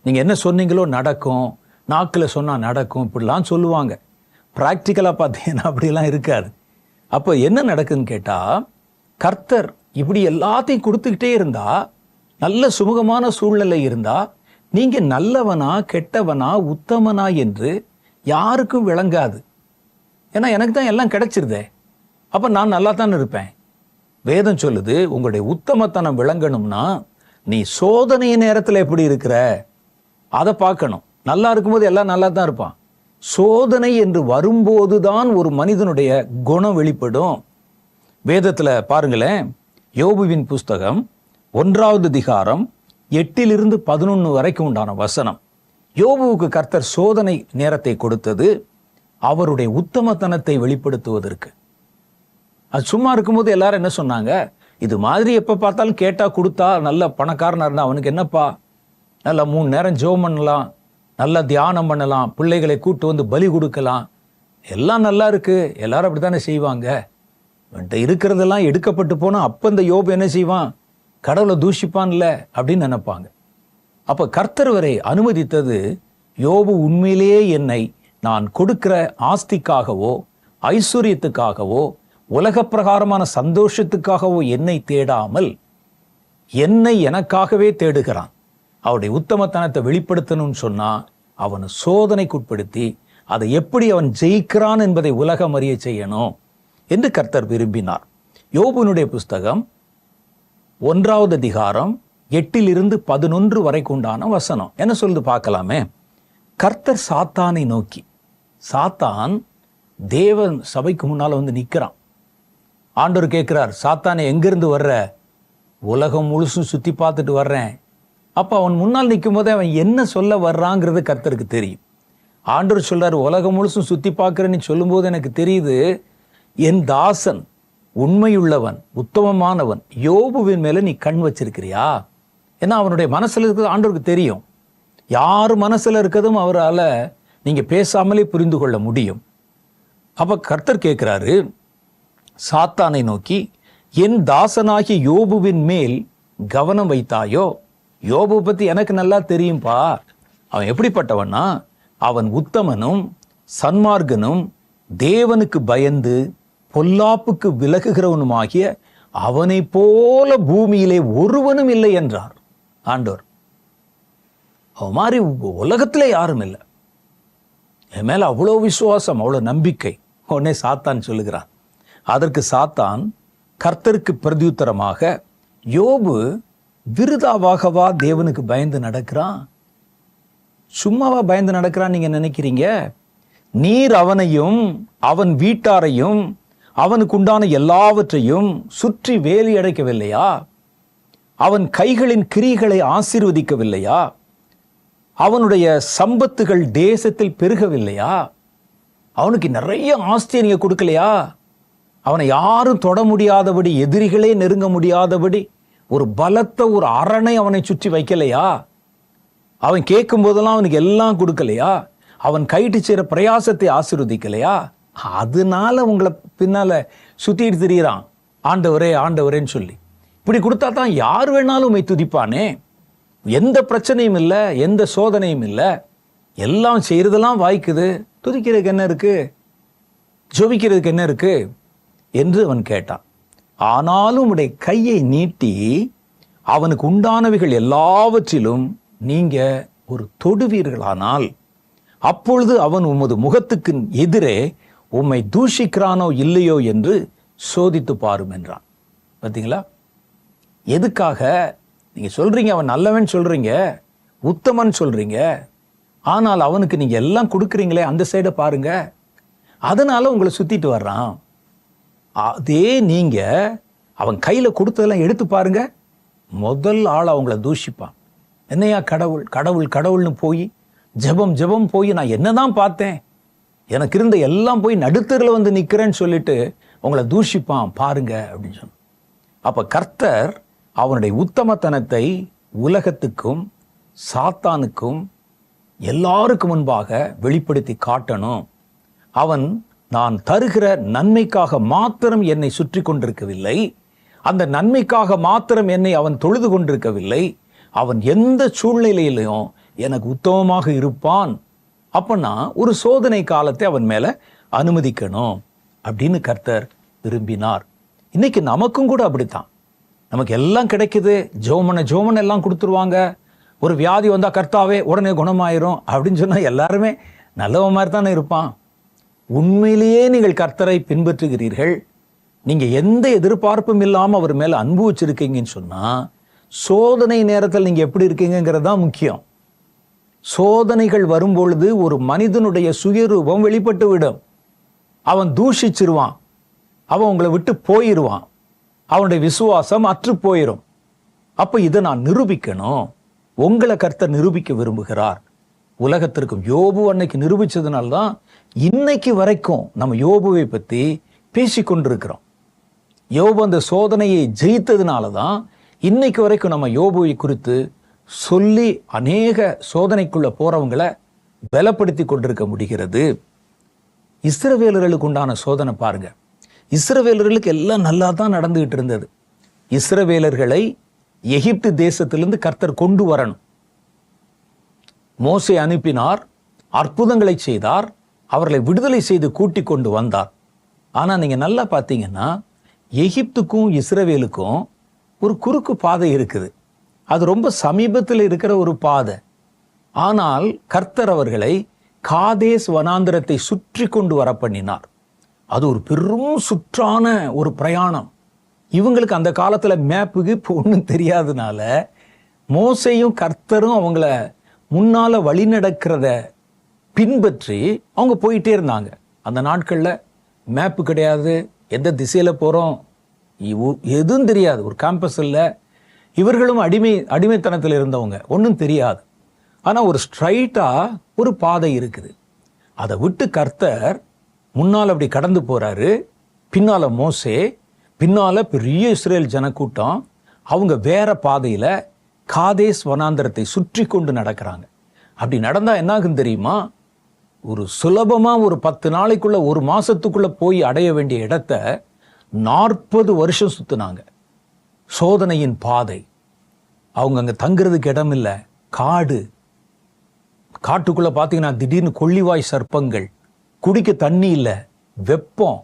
நீங்கள் என்ன சொன்னீங்களோ நடக்கும், நாக்கில் சொன்னால் நடக்கும், இப்படிலாம் சொல்லுவாங்க. ப்ராக்டிக்கலாக பார்த்தீங்கன்னா அப்படிலாம் இருக்காது. அப்போ என்ன நடக்குதுன்னு கேட்டால், கர்த்தர் இப்படி எல்லாத்தையும் கொடுத்துக்கிட்டே இருந்தா, நல்ல சுமூகமான சூழ்நிலை இருந்தா, நீங்க நல்லவனா கெட்டவனா உத்தமனா என்று யாருக்கும் விளங்காது. ஏன்னா எனக்கு தான் எல்லாம் கிடைச்சிருதே, அப்ப நான் நல்லா தான் இருப்பேன். வேதம் சொல்லுது, உங்களுடைய உத்தமத்தனம் விளங்கணும்னா நீ சோதனை நேரத்தில் எப்படி இருக்கிற அதை பார்க்கணும். நல்லா இருக்கும்போது எல்லாம் நல்லா தான் இருப்பான். சோதனை என்று வரும்போதுதான் ஒரு மனிதனுடைய குணம் வெளிப்படும். வேதத்துல பாருங்களேன், யோபுவின் புஸ்தகம் 1வது அதிகாரம் 8 to 11 வரைக்கும் உண்டான வசனம். யோபுவுக்கு கர்த்தர் சோதனை நேரத்தை கொடுத்தது அவருடைய உத்தமத்தனத்தை வெளிப்படுத்துவதற்கு. அது சும்மா இருக்கும்போது எல்லாரும் என்ன சொன்னாங்க, இது மாதிரி எப்ப பார்த்தாலும் கேட்டா கொடுத்தா நல்ல பணக்காரனா இருந்தா அவனுக்கு என்னப்பா, நல்லா 3 நேரம் ஜெபம் பண்ணலாம், நல்லா தியானம் பண்ணலாம், பிள்ளைகளை கூட்டு வந்து பலி கொடுக்கலாம், எல்லாம் நல்லா இருக்கு. எல்லாரும் அப்படித்தானே செய்வாங்க. இருக்கிறதெல்லாம் எடுக்கப்பட்டு போனா அப்ப இந்த யோபு என்ன செய்வான்? கடவுளை தூஷிப்பான்ல அப்படின்னு நினைப்பாங்க. அப்ப கர்த்தர் வரை அனுமதித்தது, யோபு உண்மையிலேயே என்னை நான் கொடுக்கிற ஆஸ்திக்காகவோ ஐஸ்வர்யத்துக்காகவோ உலக பிரகாரமான சந்தோஷத்துக்காகவோ என்னை தேடாமல் என்னை எனக்காகவே தேடுகிறான். அவருடைய உத்தமத்தனத்தை வெளிப்படுத்தணும்னு சொன்னா அவனை சோதனைக்குட்படுத்தி அதை எப்படி அவன் ஜெயிக்கிறான் என்பதை உலகம் அறிய செய்யணும் என்று கர்த்தர் விரும்பினார். யோபுனுடைய புஸ்தகம் 1 அதிகாரம் 8-11 வரைக்கும் உண்டான வசனம் என்ன சொல்லுது பார்க்கலாமே. கர்த்தர் சாத்தானை நோக்கி, சாத்தான் தேவன் சபைக்கு முன்னால வந்து நிற்கிறான். ஆண்டவர் கேட்கிறார், சாத்தானை எங்கிருந்து வர்ற? உலகம் முழுசும் சுத்தி பார்த்துட்டு வர்றேன். அப்ப அவன் முன்னால் நிற்கும் போதே அவன் என்ன சொல்ல வர்றாங்கிறது கர்த்தருக்கு தெரியும். ஆண்டவர் சொல்றாரு, உலகம் முழுசும் சுத்தி பார்க்கிறேன்னு சொல்லும் போது எனக்கு தெரியுது, என் தாசன் உண்மையுள்ளவன் உத்தமமானவன் யோபுவின் மேல நீ கண் வச்சிருக்கிறியா? ஏன்னா அவனுடைய மனசுல இருக்கிறது ஆண்டவருக்கு தெரியும். யார் மனசுல இருக்கிறதும் அவரால நீங்க பேசாமலே புரிந்து கொள்ள முடியும். அப்ப கர்த்தர் கேட்கிறாரு சாத்தானை நோக்கி, என் தாசனாகிய யோபுவின் மேல் கவனம் வைத்தாயோ? யோபு பத்தி எனக்கு நல்லா தெரியும்பா. அவன் எப்படிப்பட்டவனா? அவன் உத்தமனும் சன்மார்க்கனும் தேவனுக்கு பயந்து பொல்லாப்புக்கு விலகுகிறவனுமாகிய அவனை போல பூமியிலே ஒருவனும் இல்லை என்றார் ஆண்டவர். அவன் மாதிரி உலகத்திலே யாரும் இல்லை. என் மேல அவ்வளோ விசுவாசம், அவ்வளோ நம்பிக்கை. உடனே சாத்தான் சொல்லுகிறான். அதற்கு சாத்தான் கர்த்தருக்கு பிரதியுத்தரமாக, யோபு விருதாவாகவா தேவனுக்கு பயந்து நடக்கிறான்? சும்மாவா பயந்து நடக்கிறான் நீங்க நினைக்கிறீங்க? நீர் அவனையும் அவன் வீட்டாரையும் அவனுக்கு உண்டான எல்லாவற்றையும் சுற்றி வேலி அடைக்கவில்லையா? அவன் கைகளின் கிரிகளை ஆசீர்வதிக்கவில்லையா? அவனுடைய சம்பத்துகள் தேசத்தில் பெருகவில்லையா? அவனுக்கு நிறைய ஆஸ்தியை நீங்க கொடுக்கலையா? அவனை யாரும் தொட முடியாதபடி, எதிரிகளே நெருங்க முடியாதபடி ஒரு பலத்த ஒரு அரணை அவனை சுற்றி வைக்கலையா? அவன் கேட்கும் போதெல்லாம் அவனுக்கு எல்லாம் கொடுக்கலையா? அவன் கைட்டு செய்கிற பிரயாசத்தை ஆசீர்வதிக்கலையா? அதனால உங்களை பின்னால சுத்திட்டு திரியிறான் ஆண்டவரே ஆண்டவரேன்னு சொல்லி. இப்படி கொடுத்தா தான் யார் வேணாலும் உம்மை துதிப்பானே. எந்த பிரச்சனையும் இல்லை, எந்த சோதனையும் இல்லை, எல்லாம் செய்யறதெல்லாம் வாய்க்குது, துதிக்கிறதுக்கு என்ன இருக்கு, ஜெபிக்கிறதுக்கு என்ன இருக்கு என்று அவன் கேட்டான். ஆனாலும் உடைய கையை நீட்டி அவனுக்கு உண்டானவைகள் எல்லாவற்றிலும் நீங்க ஒரு தொடுவீர்களானால் அப்பொழுது அவன் உமது முகத்துக்கு எதிரே உம்மை தூஷிக்கிறானோ இல்லையோ என்று சோதித்து பாரும் என்றான். பார்த்தீங்களா? எதுக்காக நீங்க சொல்றீங்க அவன் நல்லவன் சொல்றீங்க, உத்தமன் சொல்றீங்க, ஆனால் அவனுக்கு நீங்க எல்லாம் கொடுக்குறீங்களே அந்த சைடை பாருங்க, அதனால உங்களை சுத்திட்டு வர்றான். அதே நீங்க அவன் கையில கொடுத்ததெல்லாம் எடுத்து பாருங்க, முதல் ஆள் அவங்கள தூஷிப்பான். என்னையா கடவுள் கடவுள் கடவுள்னு போய் ஜெபம் ஜெபம் போய் நான் என்னதான் பார்த்தேன், எனக்கு இருந்த எல்லாம் போய் நடுத்தரில் வந்து நிற்கிறேன்னு சொல்லிட்டு உங்களை தூஷிப்பான் பாருங்க அப்படின்னு சொன்ன. அப்ப கர்த்தர் அவனுடைய உத்தமத்தனத்தை உலகத்துக்கும் சாத்தானுக்கும் எல்லாருக்கும் முன்பாக வெளிப்படுத்தி காட்டணும். அவன் நான் தருகிற நன்மைக்காக மாத்திரம் என்னை சுற்றி கொண்டிருக்கவில்லை, அந்த நன்மைக்காக மாத்திரம் என்னை அவன் தொழுது கொண்டிருக்கவில்லை, அவன் எந்த சூழ்நிலையிலையும் எனக்கு உத்தமமாக இருப்பான். அப்பனா ஒரு சோதனை காலத்தை அவன் மேல அனுமதிக்கணும் அப்படின்னு கர்த்தர் விரும்பினார். இன்னைக்கு நமக்கும் கூட அப்படித்தான். நமக்கு எல்லாம் கிடைக்குது, ஜோமன் எல்லாம் கொடுத்துருவாங்க. ஒரு வியாதி வந்தா கர்த்தாவே உடனே குணமாயிரும் அப்படின்னு சொன்னா எல்லாருமே நல்லவன் மாதிரி தானே இருப்பான். உண்மையிலேயே நீங்கள் கர்த்தரை பின்பற்றுகிறீர்கள், நீங்க எந்த எதிர்பார்ப்பும் இல்லாம அவர் மேல அன்பு வச்சிருக்கீங்கன்னு சொன்னா சோதனை நேரத்தில் நீங்க எப்படி இருக்கீங்கிறது தான் முக்கியம். சோதனைகள் வரும்பொழுது ஒரு மனிதனுடைய சுயரூபம் வெளிப்பட்டு விடும். அவன் தூஷிச்சிருவான், அவன் உங்களை விட்டு போயிடுவான், அவனுடைய விசுவாசம் அற்று போயிடும். அப்ப இதை நான் நிரூபிக்கணும், உங்களை கர்த்தர் நிரூபிக்க விரும்புகிறார். உலகத்திற்கும் யோபு அன்னைக்கு நிரூபிச்சதுனால்தான் இன்னைக்கு வரைக்கும் நம்ம யோபுவை பத்தி பேசிக்கொண்டிருக்கிறோம். யோபு அந்த சோதனையை ஜெயித்ததுனால தான் இன்னைக்கு வரைக்கும் நம்ம யோபுவை குறித்து சொல்லி அநேக சோதனைக்குள்ள போறவங்களை பலப்படுத்தி கொண்டிருக்க முடிகிறது. இஸ்ரவேலர்களுக்கு உண்டான சோதனை பாருங்க. இஸ்ரவேலர்களுக்கு எல்லாம் நல்லா தான் நடந்துகிட்டு இருந்தது. இஸ்ரவேலர்களை எகிப்து தேசத்திலிருந்து கர்த்தர் கொண்டு வரணும். மோசே அனுப்பினார், அற்புதங்களை செய்தார், அவர்களை விடுதலை செய்து கூட்டிக் கொண்டு வந்தார். ஆனா நீங்க நல்லா பார்த்தீங்கன்னா எகிப்துக்கும் இஸ்ரவேலுக்கும் ஒரு குறுக்கு பாதை இருக்குது. அது ரொம்ப சமீபத்தில் இருக்கிற ஒரு பாதை. ஆனால் கர்த்தர் அவர்களை காதேஸ் வனாந்திரத்தை சுற்றி கொண்டு வர பண்ணினார். அது ஒரு பெரும் சுற்றான ஒரு பிரயாணம். இவங்களுக்கு அந்த காலத்துல மேப்புக்கு இப்போ ஒன்றும் தெரியாதனால மோசையும் கர்த்தரும் அவங்கள முன்னால வழி நடக்கிறத பின்பற்றி அவங்க போயிட்டே இருந்தாங்க. அந்த நாட்கள்ல மேப்பு கிடையாது, எந்த திசையில போறோம் எதுவும் தெரியாது, ஒரு கேம்பஸ் இல்லை. இவர்களும் அடிமைத்தனத்தில் இருந்தவங்க, ஒன்றும் தெரியாது. ஆனா ஒரு ஸ்ட்ரைட்டா ஒரு பாதை இருக்குது. அதை விட்டு கர்த்தர் முன்னால் அப்படி கடந்து போறாரு. பின்னால மோசே, பின்னால பெரிய இஸ்ரேல் ஜனக்கூட்டம், அவங்க வேற பாதையில காதேஸ் வனாந்தரத்தை சுற்றி கொண்டு நடக்கிறாங்க. அப்படி நடந்தா என்ன ஆகும் தெரியுமா? ஒரு சுலபமா ஒரு 10 நாளைக்குள்ள, ஒரு மாசத்துக்குள்ள போய் அடைய வேண்டிய இடத்தை 40 வருஷம் சுத்தினாங்க. சோதனையின் பாதை. அவங்க அங்க தங்குறதுக்கு இடம் இல்லை, காடு. காட்டுக்குள்ள பார்த்தீங்கன்னா திடீர்னு கொள்ளிவாய் சர்ப்பங்கள், குடிக்க தண்ணி இல்லை, வெப்பம்,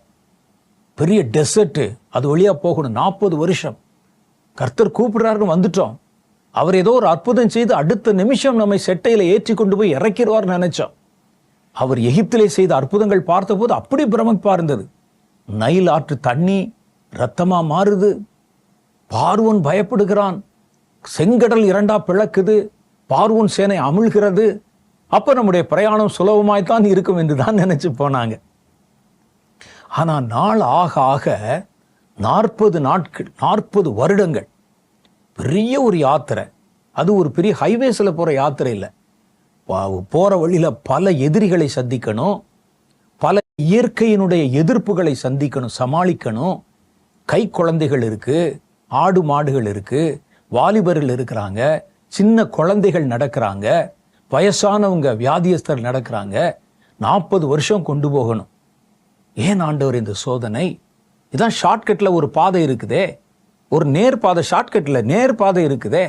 பெரிய டெசர்ட், அது வழியா போகணும். 40 வருஷம் கர்த்தர் கூப்பிடுறாருன்னு வந்துட்டோம். அவர் ஏதோ ஒரு அற்புதம் செய்து அடுத்த நிமிஷம் நம்மை செட்டையில ஏற்றி கொண்டு போய் இறக்கிடுவார்னு நினைச்சோம். அவர் எகிப்திலே செய்த அற்புதங்கள் பார்த்தபோது அப்படி பிரமிப்பா இருந்தது. நைல் ஆற்று தண்ணி ரத்தமா மாறுது, பார்வோன் பயப்படுகிறான், செங்கடல் 2ஆ பிளக்குது, பார்வோன் சேனை அமிழ்கிறது. அப்ப நம்முடைய பிரயாணம் சுலபமாய்த்தான் இருக்கும் என்று தான் நினைச்சு போனாங்க. ஆனா நாள் ஆக ஆக 40 நாட்கள், 40 வருடங்கள் பெரிய ஒரு யாத்திரை. அது ஒரு பெரிய ஹைவேஸ்ல போற யாத்திரை இல்லை. போற வழியில பல எதிரிகளை சந்திக்கணும், பல இயற்கையினுடைய எதிர்ப்புகளை சந்திக்கணும், சமாளிக்கணும். கை குழந்தைகள் இருக்கு, ஆடு மாடுகள் இருக்கு, வாலிபர்கள் இருக்கிறாங்க, சின்ன குழந்தைகள் நடக்கிறாங்க, வயசானவங்க வியாதியஸ்தர் நடக்கிறாங்க. 40 வருஷம் கொண்டு போகணும். ஏன் ஆண்டவர் இந்த சோதனை? இதான் ஷார்ட்கட்ல ஒரு பாதை இருக்குதே, ஒரு நேர் பாதை. ஷார்ட்கட்ல நேர் பாதை இருக்குதே,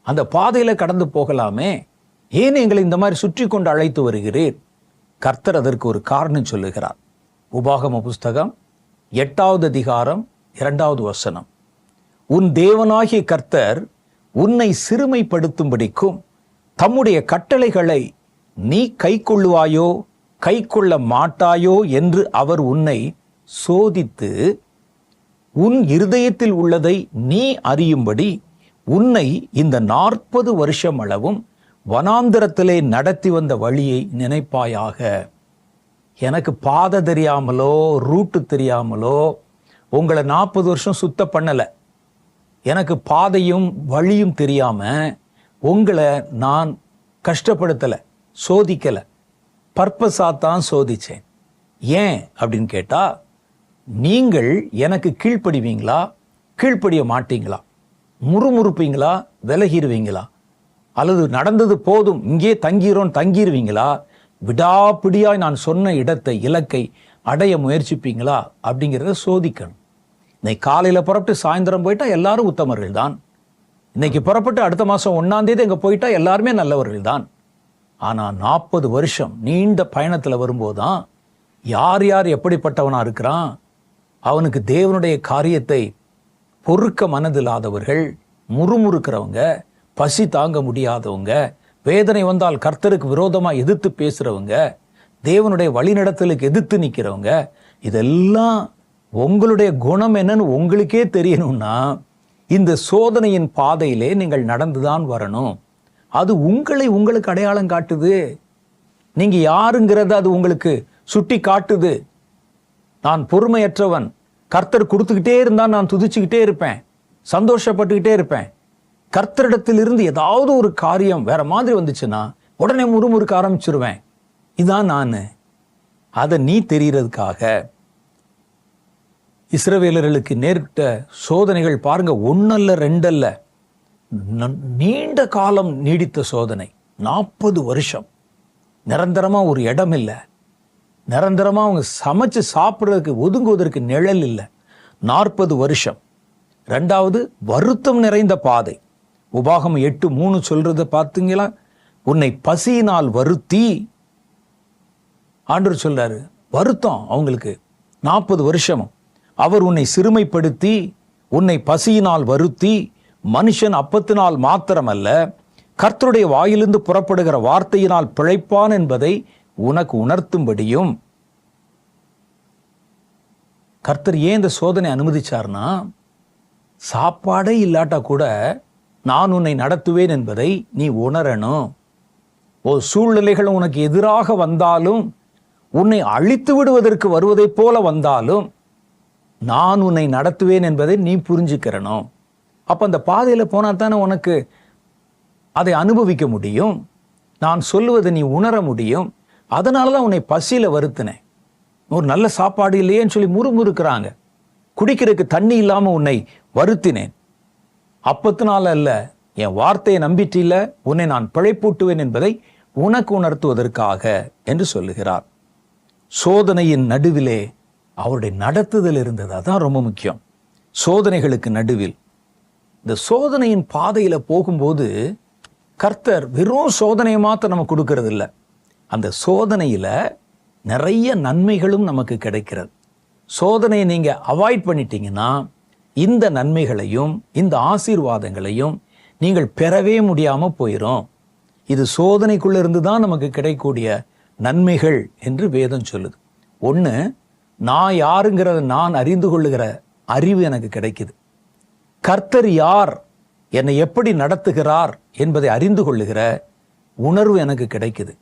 அந்த பாதையில கடந்து போகலாமே. ஏன் எங்களை இந்த மாதிரி சுற்றி கொண்டு அழைத்து வருகிறீர்? கர்த்தர் அதற்கு ஒரு காரணம் சொல்லுகிறார். உபாகம புஸ்தகம் 8வது அதிகாரம் 2வது வசனம். உன் தேவனாகிய கர்த்தர் உன்னை சிறுமைப்படுத்தும்படிக்கும் தம்முடைய கட்டளைகளை நீ கைக்கொள்ளுவாயோ கைக்கொள்ள மாட்டாயோ என்று அவர் உன்னை சோதித்து உன் இருதயத்தில் உள்ளதை நீ அறியும்படி உன்னை இந்த 40 வருஷம் அளவும் வனாந்திரத்திலே நடத்தி வந்த வழியை நினைப்பாயாக. எனக்கு பாதை தெரியாமலோ ரூட்டு தெரியாமலோ உங்களை 40 வருஷம் சுத்த பண்ணல. எனக்கு பாதையும் வழியும் தெரியாம உங்களை நான் கஷ்டப்படுத்தல, சோதிக்கல. பர்பஸாத்தான் சோதிச்சேன். ஏன் அப்படின்னு கேட்டா, நீங்கள் எனக்கு கீழ்ப்படிவீங்களா, கீழ்ப்படிய மாட்டீங்களா, முறுமுறுப்பீங்களா, விலகிடுவீங்களா, அல்லது நடந்தது போதும் இங்கே தங்கிடுவீங்களா, விடாப்பிடியாய் நான் சொன்ன இடத்தை, இலக்கை அடைய முயற்சிப்பீங்களா அப்படிங்கிறத சோதிக்கணும். இன்னைக்கு காலையில புறப்பட்டு சாயந்தரம் போயிட்டா எல்லாரும் உத்தமர்கள் தான். இன்னைக்கு புறப்பட்டு அடுத்த மாசம் 1ஆம் தேதி அங்க போயிட்டா எல்லாருமே நல்லவர்கள் தான். ஆனா 40 வருஷம் நீண்ட பயணத்துல வரும்போதுதான் யார் யார் எப்படிப்பட்டவனா இருக்கிறான், அவனுக்கு தேவனுடைய காரியத்தை பொறுக்க மனதில்லாதவர்கள், முறுமுறுக்கிறவங்க, பசி தாங்க முடியாதவங்க, வேதனை வந்தால் கர்த்தருக்கு விரோதமா எதிர்த்து பேசுறவங்க, தேவனுடைய வழிநடத்தலுக்கு எதிர்த்து நிற்கிறவங்க, இதெல்லாம் உங்களுடைய குணம் என்னன்னு உங்களுக்கே தெரியணும்னா இந்த சோதனையின் பாதையிலே நீங்கள் நடந்துதான் வரணும். அது உங்களுக்கு அடையாளம் காட்டுது. நீங்க யாருங்கிறத அது உங்களுக்கு சுட்டி காட்டுது. நான் பொறுமையற்றவன், கர்த்தர் கொடுத்துக்கிட்டே இருந்தா நான் துதிச்சுக்கிட்டே இருப்பேன், சந்தோஷப்பட்டுக்கிட்டே இருப்பேன். கர்த்தரிடத்திலிருந்து ஏதாவது ஒரு காரியம் வேற மாதிரி வந்துச்சுன்னா உடனே முறுமுறுக்க ஆரம்பிச்சிருவேன். இதான் நான். அதை நீ தெரியறதுக்காக இஸ்ரவேலர்களுக்கு நேரிட்ட சோதனைகள் பாருங்க, 1 அல்ல 2 அல்ல, நீண்ட காலம் நீடித்த சோதனை. 40 வருஷம் நிரந்தரமா ஒரு இடம் இல்லை, நிரந்தரமா அவங்க சமைச்சு சாப்பிட்றதுக்கு ஒதுங்குவதற்கு நிழல் இல்லை. 40 வருஷம். ரெண்டாவது, வருத்தம் நிறைந்த பாதை. உபாகமம் 8:3 சொல்றத பார்த்தீங்களா? உன்னை பசியினால் வருத்தி, ஆண்டவர் சொல்றாரு, வருத்தம் அவங்களுக்கு 40 வருஷமும். அவர் உன்னை சிறுமைப்படுத்தி, உன்னை பசியினால் வருத்தி, மனுஷன் அப்பத்தினால் மாத்திரமல்ல கர்த்தருடைய வாயிலிருந்து புறப்படுகிற வார்த்தையினால் பிழைப்பான் என்பதை உனக்கு உணர்த்தும்படியும். கர்த்தர் ஏன் இந்த சோதனை அனுமதிச்சார்னா, சாப்பாடே இல்லாட்டா கூட நான் உன்னை நடத்துவேன் என்பதை நீ உணரணும். ஒரு சூழ்நிலைகள் உனக்கு எதிராக வந்தாலும், உன்னை அழித்து விடுவதற்கு வருவதைப் போல வந்தாலும், நான் உன்னை நடத்துவேன் என்பதை நீ புரிஞ்சுக்கிறணும். அப்போ அந்த பாதையில் போனால் தானே உனக்கு அதை அனுபவிக்க முடியும், நான் சொல்லுவதை நீ உணர முடியும். அதனால தான் உன்னை பசியில் வருத்தினேன். ஒரு நல்ல சாப்பாடு இல்லையேன்னு சொல்லி முறுமுறுக்கிறாங்க. குடிக்கிறதுக்கு தண்ணி இல்லாமல் உன்னை வருத்தினேன். அப்பத்தினால அல்ல, என் வார்த்தையை நம்பிட்டில்ல, உன்னை நான் பிழைப்பூட்டுவேன் என்பதை உனக்கு உணர்த்துவதற்காக என்று சொல்லுகிறார். சோதனையின் நடுவிலே அவருடைய நடத்துதல் இருந்தது. அதான் ரொம்ப முக்கியம். சோதனைகளுக்கு நடுவில், இந்த சோதனையின் பாதையில போகும்போது கர்த்தர் வெறும் சோதனையை மாத்திரம் நமக்கு கொடுக்கறது இல்லை. அந்த சோதனையில நிறைய நன்மைகளும் நமக்கு கிடைக்கிறது. சோதனையை நீங்க அவாய்ட் பண்ணிட்டீங்கன்னா இந்த நன்மைகளையும் இந்த ஆசீர்வாதங்களையும் நீங்கள் பெறவே முடியாம போயிடும். இது சோதனைக்குள்ள இருந்து தான் நமக்கு கிடைக்கக்கூடிய நன்மைகள் என்று வேதம் சொல்லுது. ஒன்று, நான் யாருங்கிறத நான் அறிந்து கொள்ளுகிற அறிவு எனக்கு கிடைக்குது. கர்த்தர் யார், என்னை எப்படி நடத்துகிறார் என்பதை அறிந்து கொள்ளுகிற உணர்வு எனக்கு கிடைக்குது.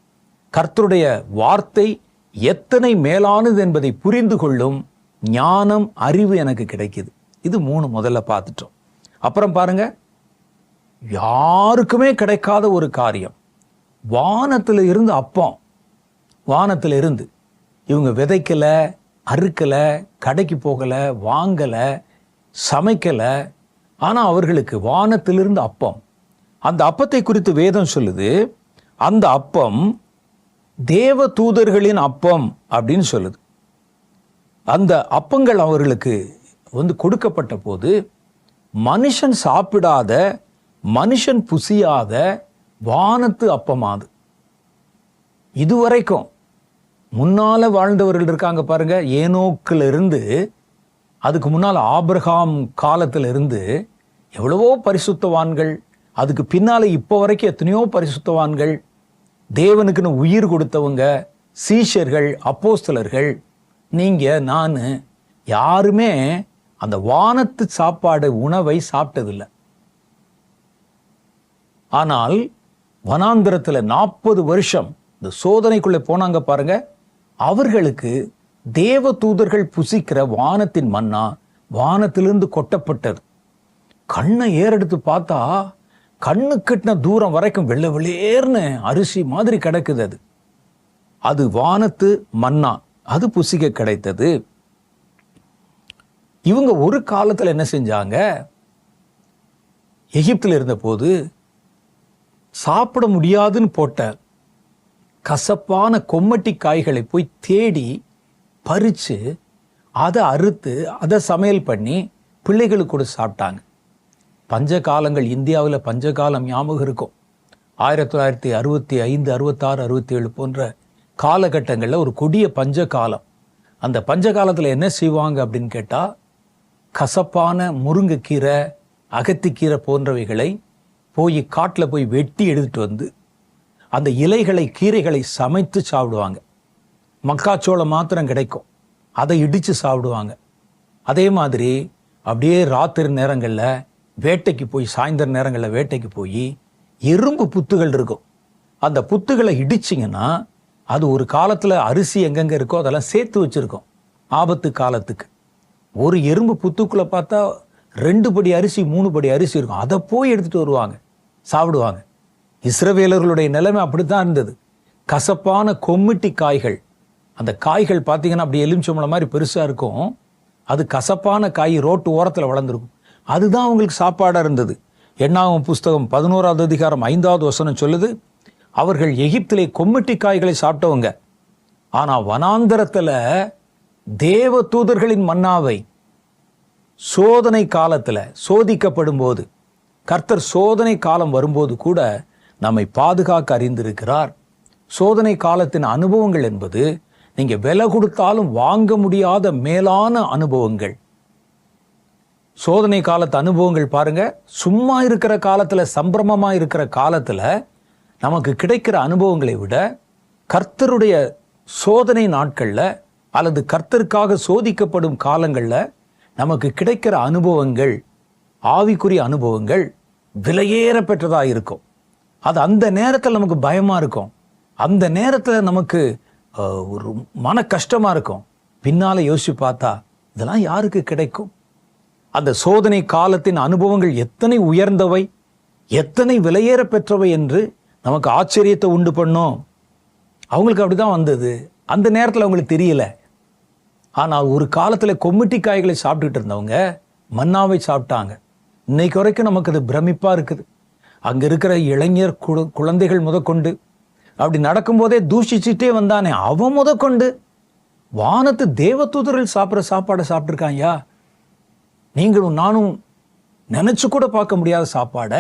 கர்த்தருடைய வார்த்தை எத்தனை மேலானது என்பதை புரிந்து கொள்ளும் ஞானம், அறிவு எனக்கு கிடைக்குது. இது 3 முதல்ல பார்த்துட்டோம். அப்புறம் பாருங்க, யாருக்குமே கிடைக்காத ஒரு காரியம், வானத்தில் இருந்து அப்பம். வானத்தில் இருந்து இவங்க விதைக்கல, அறுக்கல, கடைக்கு போகல, வாங்கல, சமைக்கல. ஆனா அவர்களுக்கு வானத்திலிருந்து அப்பம். அந்த அப்பத்தை குறித்து வேதம் சொல்லுது, அந்த அப்பம் தேவ தூதர்களின் அப்பம் அப்படின்னு சொல்லுது. அந்த அப்பங்கள் அவர்களுக்கு கொடுக்கப்பட்ட போது மனுஷன் சாப்பிடாத, மனுஷன் புசியாத வானத்து அப்பமாது. இதுவரைக்கும் முன்னால வாழ்ந்தவர்கள் இருக்காங்க பாருங்க, ஏனோக்கில் இருந்து, அதுக்கு முன்னால் ஆபிரகாம் காலத்தில் இருந்து எவ்வளவோ பரிசுத்தவான்கள், அதுக்கு பின்னால இப்போ வரைக்கும் எத்தனையோ பரிசுத்தவான்கள், தேவனுக்குன்னு உயிர் கொடுத்தவங்க, சீஷர்கள், அப்போஸ்தலர்கள், நீங்க நான் யாருமே அந்த வானத்து சாப்பாடு உணவை சாப்பிட்டதில்லை. ஆனால் வனாந்திரத்தில் 40 வருஷம் இந்த சோதனைக்குள்ளே போனாங்க பாருங்க, அவர்களுக்கு தேவ தூதர்கள் புசிக்கிற வானத்தின் மன்னா வானத்திலிருந்து கொட்டப்பட்டது. கண்ணை ஏறெடுத்து பார்த்தா கண்ணு கட்டின தூரம் வரைக்கும் வெள்ளை வெளியேர்னு அரிசி மாதிரி கிடக்குது. அது வானத்து மன்னா, அது புசிக்க கிடைத்தது. இவங்க ஒரு காலத்தில் என்ன செஞ்சாங்க, எகிப்தில் இருந்த போது சாப்பிட முடியாதுன்னு போட்ட கசப்பான கொம்மட்டி காய்களை போய் தேடி பறித்து அதை அறுத்து அதை சமையல் பண்ணி பிள்ளைகளுக்கு கூட சாப்பிட்டாங்க. பஞ்ச காலங்கள், இந்தியாவில் பஞ்சகாலம் ஞாபகம் இருக்கும். 1965, 66, 67 போன்ற காலகட்டங்களில் ஒரு கொடிய பஞ்ச காலம். அந்த பஞ்ச காலத்தில் என்ன செய்வாங்க அப்படின்னு கேட்டால், கசப்பான முருங்கைக்கீரை, அகத்திக்கீரை போன்றவைகளை போய் காட்டில் போய் வெட்டி எடுத்துட்டு வந்து அந்த இலைகளை, கீரைகளை சமைத்து சாப்பிடுவாங்க. மக்காச்சோளம் மாத்திரம் கிடைக்கும், அதை இடித்து சாப்பிடுவாங்க. அதே மாதிரி அப்படியே ராத்திரி நேரங்களில் வேட்டைக்கு போய், சாயந்தர நேரங்களில் வேட்டைக்கு போய் எறும்பு புத்துகள் இருக்கும். அந்த புத்துகளை இடிச்சிங்கன்னா அது ஒரு காலத்தில் அரிசி எங்கெங்கே இருக்கோ அதெல்லாம் சேர்த்து வச்சுருக்கோம் ஆபத்து காலத்துக்கு. ஒரு எறும்பு புத்துக்குள்ளே பார்த்தா 2 படி அரிசி, 3 படி அரிசி இருக்கும். அதை போய் எடுத்துகிட்டு வருவாங்க, சாப்பிடுவாங்க. இஸ்ரவேலர்களுடைய நிலைமை அப்படித்தான் இருந்தது. கசப்பான கொம்மிட்டி காய்கள், அந்த காய்கள் பார்த்தீங்கன்னா அப்படி எலுமிச்சம்பழம் மாதிரி பெருசாக இருக்கும். அது கசப்பான காய், ரோட்டு ஓரத்தில் வளர்ந்துருக்கும். அதுதான் அவங்களுக்கு சாப்பாடாக இருந்தது. எண்ணாகமம் புஸ்தகம் 11வது அதிகாரம் 5வது வசனம் சொல்லுது, அவர்கள் எகிப்திலே கொம்மட்டி காய்களை சாப்பிட்டவங்க. ஆனா வனாந்தரத்துல தேவ தூதர்களின் மன்னாவை சோதனை காலத்துல சோதிக்கப்படும் போது, கர்த்தர் சோதனை காலம் வரும்போது கூட நம்மை பாதுகாக்க அறிந்திருக்கிறார். சோதனை காலத்தின் அனுபவங்கள் என்பது நீங்க விலை கொடுத்தாலும் வாங்க முடியாத மேலான அனுபவங்கள். சோதனை காலத்து அனுபவங்கள் பாருங்க, சும்மா இருக்கிற காலத்துல, சம்பிரமமா இருக்கிற காலத்துல நமக்கு கிடைக்கிற அனுபவங்களை விட கர்த்தருடைய சோதனை நாட்கள்ல அல்லது கர்த்தருக்காக சோதிக்கப்படும் காலங்கள்ல நமக்கு கிடைக்கிற அனுபவங்கள், ஆவிக்குரிய அனுபவங்கள் விலையேற பெற்றதா இருக்கும். அது அந்த நேரத்தில் நமக்கு பயமா இருக்கும், அந்த நேரத்தில் நமக்கு ஒரு மன கஷ்டமா இருக்கும். பின்னால யோசிச்சு பார்த்தா இதெல்லாம் யாருக்கு கிடைக்கும்? அந்த சோதனை காலத்தின் அனுபவங்கள் எத்தனை உயர்ந்தவை, எத்தனை விலையேற பெற்றவை என்று நமக்கு ஆச்சரியத்தை உண்டு பண்ணும். அவங்களுக்கு அப்படிதான் வந்தது, அந்த நேரத்தில் அவங்களுக்கு தெரியல. ஆனால் ஒரு காலத்தில் கொம்மட்டி காய்களை சாப்பிட்டுட்டு இருந்தவங்க மன்னாவை சாப்பிட்டாங்க. இன்னைக்கு வரைக்கும் நமக்கு அது பிரமிப்பா இருக்குது. அங்க இருக்கிற இளைஞர் குழந்தைகள் முதற்கொண்டு, அப்படி நடக்கும்போதே தூஷிச்சுட்டே வந்தானே அவன் முதற்கொண்டு வானத்து தேவதூதர்கள் சாப்பிட்ற சாப்பாடை சாப்பிட்ருக்காயா. நீங்களும் நானும் நினைச்சு கூட பார்க்க முடியாத சாப்பாட.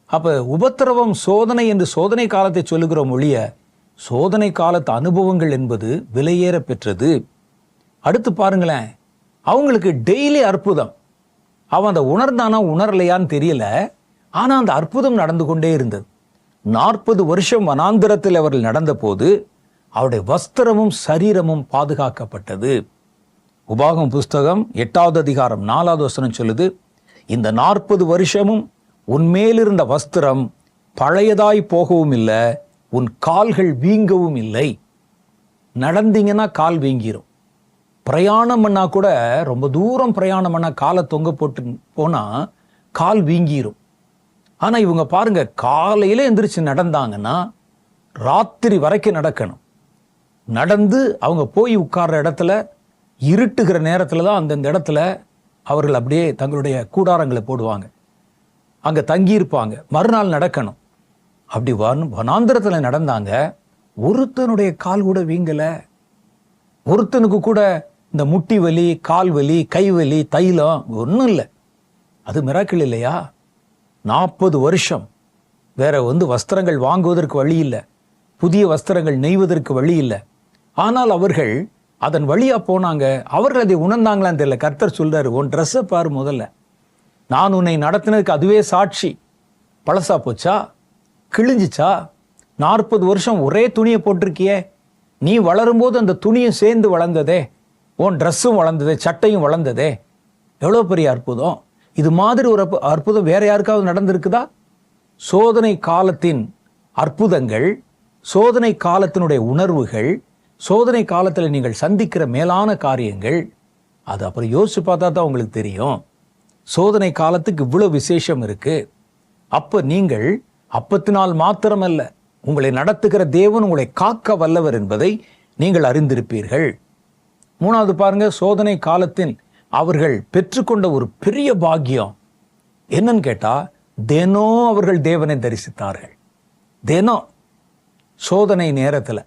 அப்ப உபத்திரவம், சோதனை என்று சோதனை காலத்தை சொல்லுகிற மொழிய, சோதனை காலத்து அனுபவங்கள் என்பது விலையேற பெற்றது. அடுத்து பாருங்களேன், அவங்களுக்கு டெய்லி அற்புதம். அவன் அதை உணர்ந்தானா உணரலையான்னு தெரியல, ஆனா அந்த அற்புதம் நடந்து கொண்டே இருந்தது. 40 வருஷம் வனாந்திரத்தில் அவர்கள் நடந்த போது அவருடைய வஸ்திரமும் சரீரமும் பாதுகாக்கப்பட்டது. உபாகமம் புஸ்தகம் 8வது அதிகாரம் 4வது வசனம் சொல்லுது, இந்த 40 வருஷமும் உன்மேலிருந்த வஸ்திரம் பழையதாய் போகவும் இல்லை, உன் கால்கள் வீங்கவும் இல்லை. நடந்தீங்கன்னா கால் வீங்கிரும். பிரயாணம் பண்ணா கூட, ரொம்ப தூரம் பிரயாணம் பண்ணா காலை தொங்க போட்டு போனா கால் வீங்கிரும். ஆனா இவங்க பாருங்க, காலையில எந்திரிச்சு நடந்தாங்கன்னா ராத்திரி வரைக்கும் நடக்கணும். நடந்து அவங்க போய் உட்கார்ற இடத்துல இருட்டுகிற நேரத்துல தான் அந்தந்த இடத்துல அவர்கள் அப்படியே தங்களுடைய கூடாரங்களை போடுவாங்க, அங்க தங்கி இருப்பாங்க. மறுநாள் நடக்கணும். அப்படி வனாந்திரத்துல நடந்தாங்க. ஒருத்தனுடைய கால் கூட வீங்கல. ஒருத்தனுக்கு கூட இந்த முட்டி வலி, கால் வலி, கை வலி, தைலம் ஒன்றும் இல்லை. அது மிராக்கிள் இல்லையா? 40 வருஷம் வேற வஸ்திரங்கள் வாங்குவதற்கு வழி இல்லை, புதிய வஸ்திரங்கள் நெய்வதற்கு வழி இல்லை. ஆனால் அவர்கள் அதன் வழியா போனாங்க. அவர்கள் அதை உணர்ந்தாங்களான்னு தெரியல. கர்த்தர் சொல்றாரு, உன் ட்ரெஸ்ஸை பாரு, முதல்ல நான் உன்னை நடத்தினதுக்கு அதுவே சாட்சி. பழசா போச்சா? கிழிஞ்சிச்சா? 40 வருஷம் ஒரே துணியை போட்டிருக்கியே. நீ வளரும்போது அந்த துணியும் சேர்ந்து வளர்ந்ததே, உன் ட்ரெஸ்ஸும் வளர்ந்ததே, சட்டையும் வளர்ந்ததே. எவ்வளோ பெரிய அற்புதம்! இது மாதிரி ஒரு அற்புதம் வேற யாருக்காவது நடந்திருக்குதா? சோதனை காலத்தின் அற்புதங்கள், சோதனை காலத்தினுடைய உணர்வுகள், சோதனை காலத்தில் நீங்கள் சந்திக்கிற மேலான காரியங்கள், அது அப்புறம் யோசிச்சு பார்த்தா தான் உங்களுக்கு தெரியும். சோதனை காலத்துக்கு இவ்வளவு விசேஷம் இருக்கு. அப்ப நீங்கள் அப்பத்தினால் மாத்திரமல்ல, உங்களை நடத்துகிற தேவன் உங்களை காக்க வல்லவர் என்பதை நீங்கள் அறிந்திருப்பீர்கள். 3வது பாருங்க, சோதனை காலத்தின் அவர்கள் பெற்றுக்கொண்ட ஒரு பெரிய பாக்கியம் என்னன்னு கேட்டா, தினம் அவர்கள் தேவனை தரிசித்தார்கள். தினம் சோதனை நேரத்துல.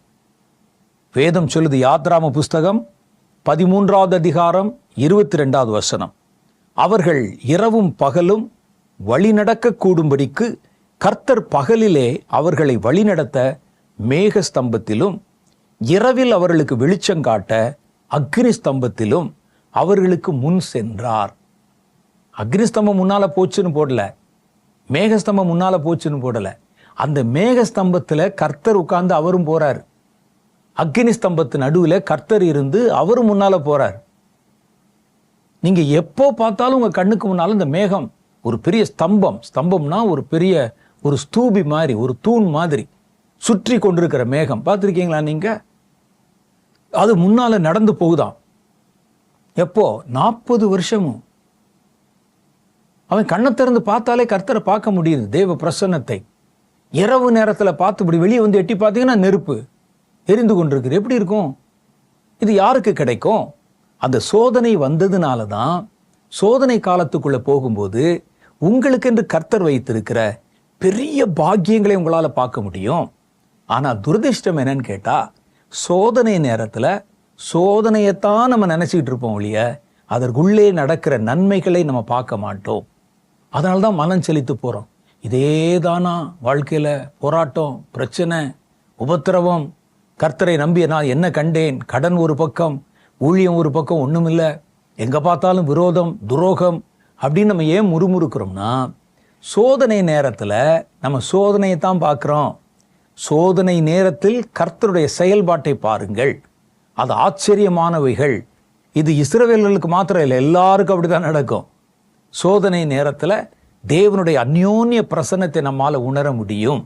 வேதம் சொல்லுது, யாத்ராம புஸ்தகம் 13வது அதிகாரம் 22வது வசனம், அவர்கள் இரவும் பகலும் வழிநடக்க கூடும்படிக்கு கர்த்தர் பகலிலே அவர்களை வழிநடத்த மேக ஸ்தம்பத்திலும், இரவில் அவர்களுக்கு வெளிச்சங்காட்ட அக்னி ஸ்தம்பத்திலும் அவர்களுக்கு முன் சென்றார். அக்னிஸ்தம்பம் முன்னால போச்சுன்னு போடல, மேகஸ்தம்பம் முன்னால போச்சுன்னு போடல. அந்த மேகஸ்தம்பத்துல கர்த்தர் உட்கார்ந்து அவரும் போறார். அக்னி ஸ்தம்பத்து நடுவில் கர்த்தர் இருந்து அவரும் முன்னால போறார். நீங்க எப்போ பார்த்தாலும் உங்க கண்ணுக்கு முன்னால இந்த மேகம் ஒரு பெரிய ஸ்தம்பம், ஸ்தம்பம்னா ஒரு பெரிய ஒரு ஸ்தூபி மாதிரி, ஒரு தூண் மாதிரி சுற்றி கொண்டிருக்கிற மேகம் பார்த்துருக்கீங்களா நீங்க? அது முன்னால நடந்து போகுதாம். எப்போ? 40 வருஷமும். அவன் கண்ணை திறந்து பார்த்தாலே கர்த்தரை பார்க்க முடியுது, தேவ பிரசன்னத்தை. இரவு நேரத்தில் பார்த்து இப்படி வெளியே எட்டி பார்த்தீங்கன்னா நெருப்பு எரிந்து கொண்டிருக்குது. எப்படி இருக்கும்? இது யாருக்கு கிடைக்கும்? அந்த சோதனை வந்ததுனால தான், சோதனை காலத்துக்குள்ள போகும்போது உங்களுக்கு என்று கர்த்தர் வைத்திருக்கிற பெரிய பாக்கியங்களை உங்களால பார்க்க முடியும். ஆனா துரதிர்ஷ்டம் என்னன்னு கேட்டா, சோதனை நேரத்துல சோதனையைத்தான் நம்ம நினைச்சுக்கிட்டு இருப்போம் ஒழிய அதற்குள்ளே நடக்கிற நன்மைகளை நம்ம பார்க்க மாட்டோம். அதனால்தான் மனம் செலுத்து போறோம். இதேதானா வாழ்க்கையில போராட்டம், பிரச்சனை, உபத்திரவம். கர்த்தரை நம்பிய நான் என்ன கண்டேன்? கடன் ஒரு பக்கம், ஊழியம் ஒரு பக்கம், ஒண்ணுமில்லை, எங்க பார்த்தாலும் விரோதம், துரோகம் அப்படின்னு நம்ம ஏன் முறுமுறுக்கிறோம்னா, சோதனை நேரத்துல நம்ம சோதனையை தான் பார்க்கிறோம். சோதனை நேரத்தில் கர்த்தருடைய செயல்பாட்டை பாருங்கள், அது ஆச்சரியமானவைகள். இது இஸ்ரவேலர்களுக்கு மாத்திரம் இல்லை, எல்லாருக்கும் அப்படிதான் நடக்கும். சோதனை நேரத்துல தேவனுடைய அந்யோன்ய பிரசன்னத்தை நம்மால உணர முடியும்.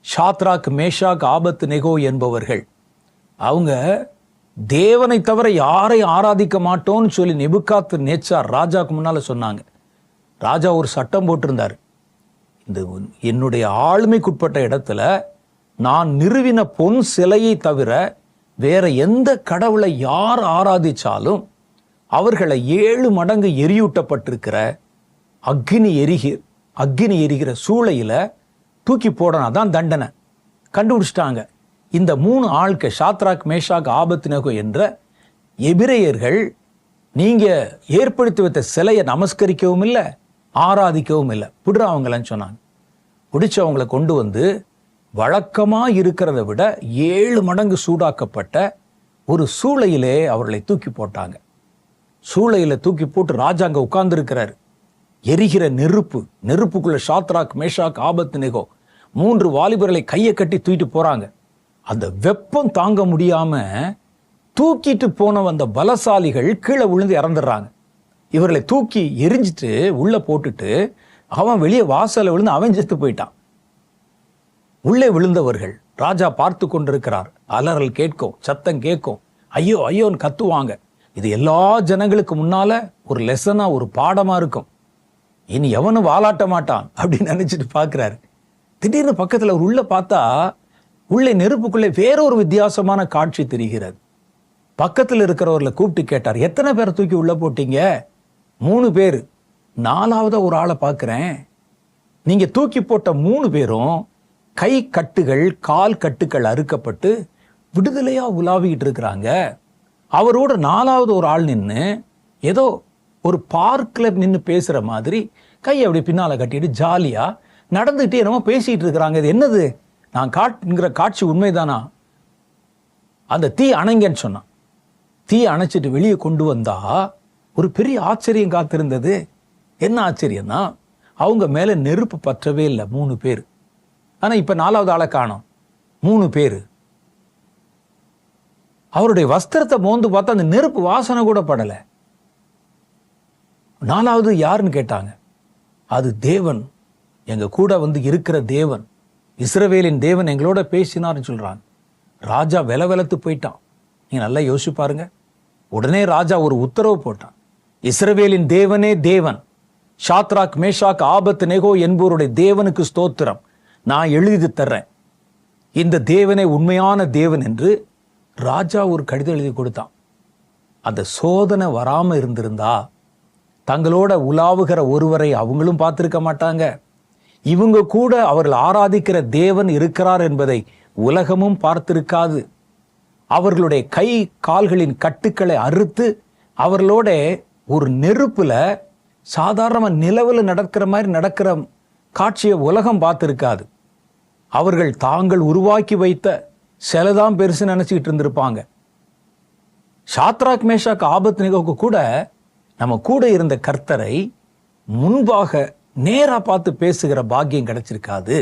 ஷாத்ராக், மேஷாக், ஆபத்நேகோ என்பவர்கள் அவங்க தேவனை தவிர யாரை ஆராதிக்க மாட்டோம்னு சொல்லி நேபுகாத் நேச்சார் ராஜாக்கு முன்னால சொன்னாங்க. ராஜா ஒரு சட்டம் போட்டிருந்தார், இந்த என்னுடைய ஆளுமைக்குட்பட்ட இடத்துல நான் நிறுவின பொன் சிலையை தவிர வேற எந்த கடவுளை யார் ஆராதிச்சாலும் அவர்களை 7 மடங்கு எரியூட்டப்பட்டிருக்கிற அக்னி எரிகிற சூளையில தூக்கி போடணும், அதான் தண்டனை. கண்டுபிடிச்சிட்டாங்க. இந்த 3 ஆட்கள், ஷாத்ராக், மேஷாக், ஆபத்நேகோ என்ற எபிரேயர்கள், நீங்க ஏற்படுத்தி வைத்த சிலையை நமஸ்கரிக்கவும் இல்லை, ஆராதிக்கவும் இல்லை, பிடுற அவங்களன்னு சொன்னாங்க. பிடிச்சு அவங்களை கொண்டு வந்து வழக்கமா இருக்கிறத விட 7 மடங்கு சூடாக்கப்பட்ட ஒரு சூளையிலே அவர்களை தூக்கி போட்டாங்க. சூளையில தூக்கி போட்டு ராஜா அங்க உட்கார்ந்து இருக்கிறாரு. எரிகிற நெருப்புக்குள்ள ஷாத்ராக், மேஷாக், ஆபத்நேகோ 3 வாலிபர்களை கையை கட்டி தூக்கிட்டு போறாங்க. அந்த வெப்பம் தாங்க முடியாம தூக்கிட்டு போன அந்த பலசாலிகள் கீழே விழுந்து இறந்துடுறாங்க. இவர்களை தூக்கி எரிஞ்சிட்டு உள்ள போட்டுட்டு அவன் வெளியே வாசல்ல விழுந்து அவன் செத்து போயிட்டான். உள்ளே விழுந்தவர்கள் ராஜா பார்த்து கொண்டிருக்கிறார். அலறல் கேட்கும், சத்தம் கேட்கும், ஐயோ ஐயோன்னு கத்துவாங்க. இது எல்லா ஜனங்களுக்கு முன்னால ஒரு லெசனா, ஒரு பாடமா இருக்கும். இனி எவனும் வாலாட்ட மாட்டான் அப்படின்னு நினைச்சிட்டு பார்க்கிறாரு. திடீர்னு பக்கத்துல ஒரு உள்ள பார்த்தா உள்ளே நெருப்புக்குள்ளே வேறொரு வித்தியாசமான காட்சி தெரிகிறது. பக்கத்தில் இருக்கிறவர்களை கூப்பிட்டு கேட்டார், எத்தனை பேரை தூக்கி உள்ள போட்டீங்க? 3 பேர். 4வது ஒரு ஆளை பார்க்கிறேன். நீங்க தூக்கி போட்ட 3 பேரும் கை கட்டுகள், கால் கட்டுகள் அறுக்கப்பட்டு விடுதலையா உலாவிக்கிட்டு இருக்கிறாங்க. அவரோட 4வது ஒரு ஆள் நின்று ஏதோ ஒரு பார்க்ல நின்று பேசுற மாதிரி கை அப்படி பின்னால கட்டிட்டு ஜாலியா நடந்துகிட்டே என்னமோ பேசிட்டு இருக்கிறாங்க. இது என்னது? நான் காட்டுங்கிற காட்சி உண்மைதானா? அந்த தீ அணைங்கன்னு சொன்னான். தீ அணைச்சிட்டு வெளியே கொண்டு வந்தா ஒரு பெரிய ஆச்சரியம் காத்திருந்தது. என்ன ஆச்சரியம்னா, அவங்க மேல நெருப்பு பற்றவே இல்லை 3 பேர். ஆனா இப்ப 4வது ஆளை காணோம். 3 பேர். அவருடைய வஸ்திரத்தை மோந்து பார்த்தா அந்த நெருப்பு வாசனை கூட படல. 4வது யாருன்னு கேட்டாங்க. அது தேவன், எங்க கூட வந்து இருக்கிற தேவன், இஸ்ரவேலின் தேவன் எங்களோட பேசினார்னு சொல்றாங்க. ராஜா வெலவெலத்து போயிட்டான். நீங்க நல்லா யோசிச்சு பாருங்க. உடனே ராஜா ஒரு உத்தரவு போட்டான், இஸ்ரவேலின் தேவனே தேவன், ஷாத்ராக், மேஷாக், ஆபத்நேகோ என்பவருடைய தேவனுக்கு ஸ்தோத்திரம், நான் எழுதி தர்றேன். இந்த தேவனே உண்மையான தேவன் என்று ராஜா ஒரு கடிதம் எழுதி கொடுத்தான். அந்த சோதனை வராம இருந்திருந்தா தங்களோட உலாவுகிற ஒருவரை அவங்களும் பார்த்திருக்க மாட்டாங்க. இவங்க கூட அவர்கள் ஆராதிக்கிற தேவன் இருக்கிறார் என்பதை உலகமும் பார்த்திருக்காது. அவர்களுடைய கை கால்களின் கட்டுக்களை அறுத்து அவர்களோட ஒரு நெருப்புல சாதாரண நிலவுல நடக்கிற மாதிரி நடக்கிற காட்சியை உலகம் பார்த்திருக்காது. அவர்கள் தாங்கள் உருவாக்கி வைத்த சிலைதான் பெருசு நினைச்சுக்கிட்டு இருந்திருப்பாங்க. ஷாத்ராக், மேஷாக், ஆபத்நேகோவுக்கு கூட நம்ம கூட இருந்த கர்த்தரை முன்பாக நேரா பார்த்து பேசுகிற பாக்கியம் கிடைச்சிருக்காது.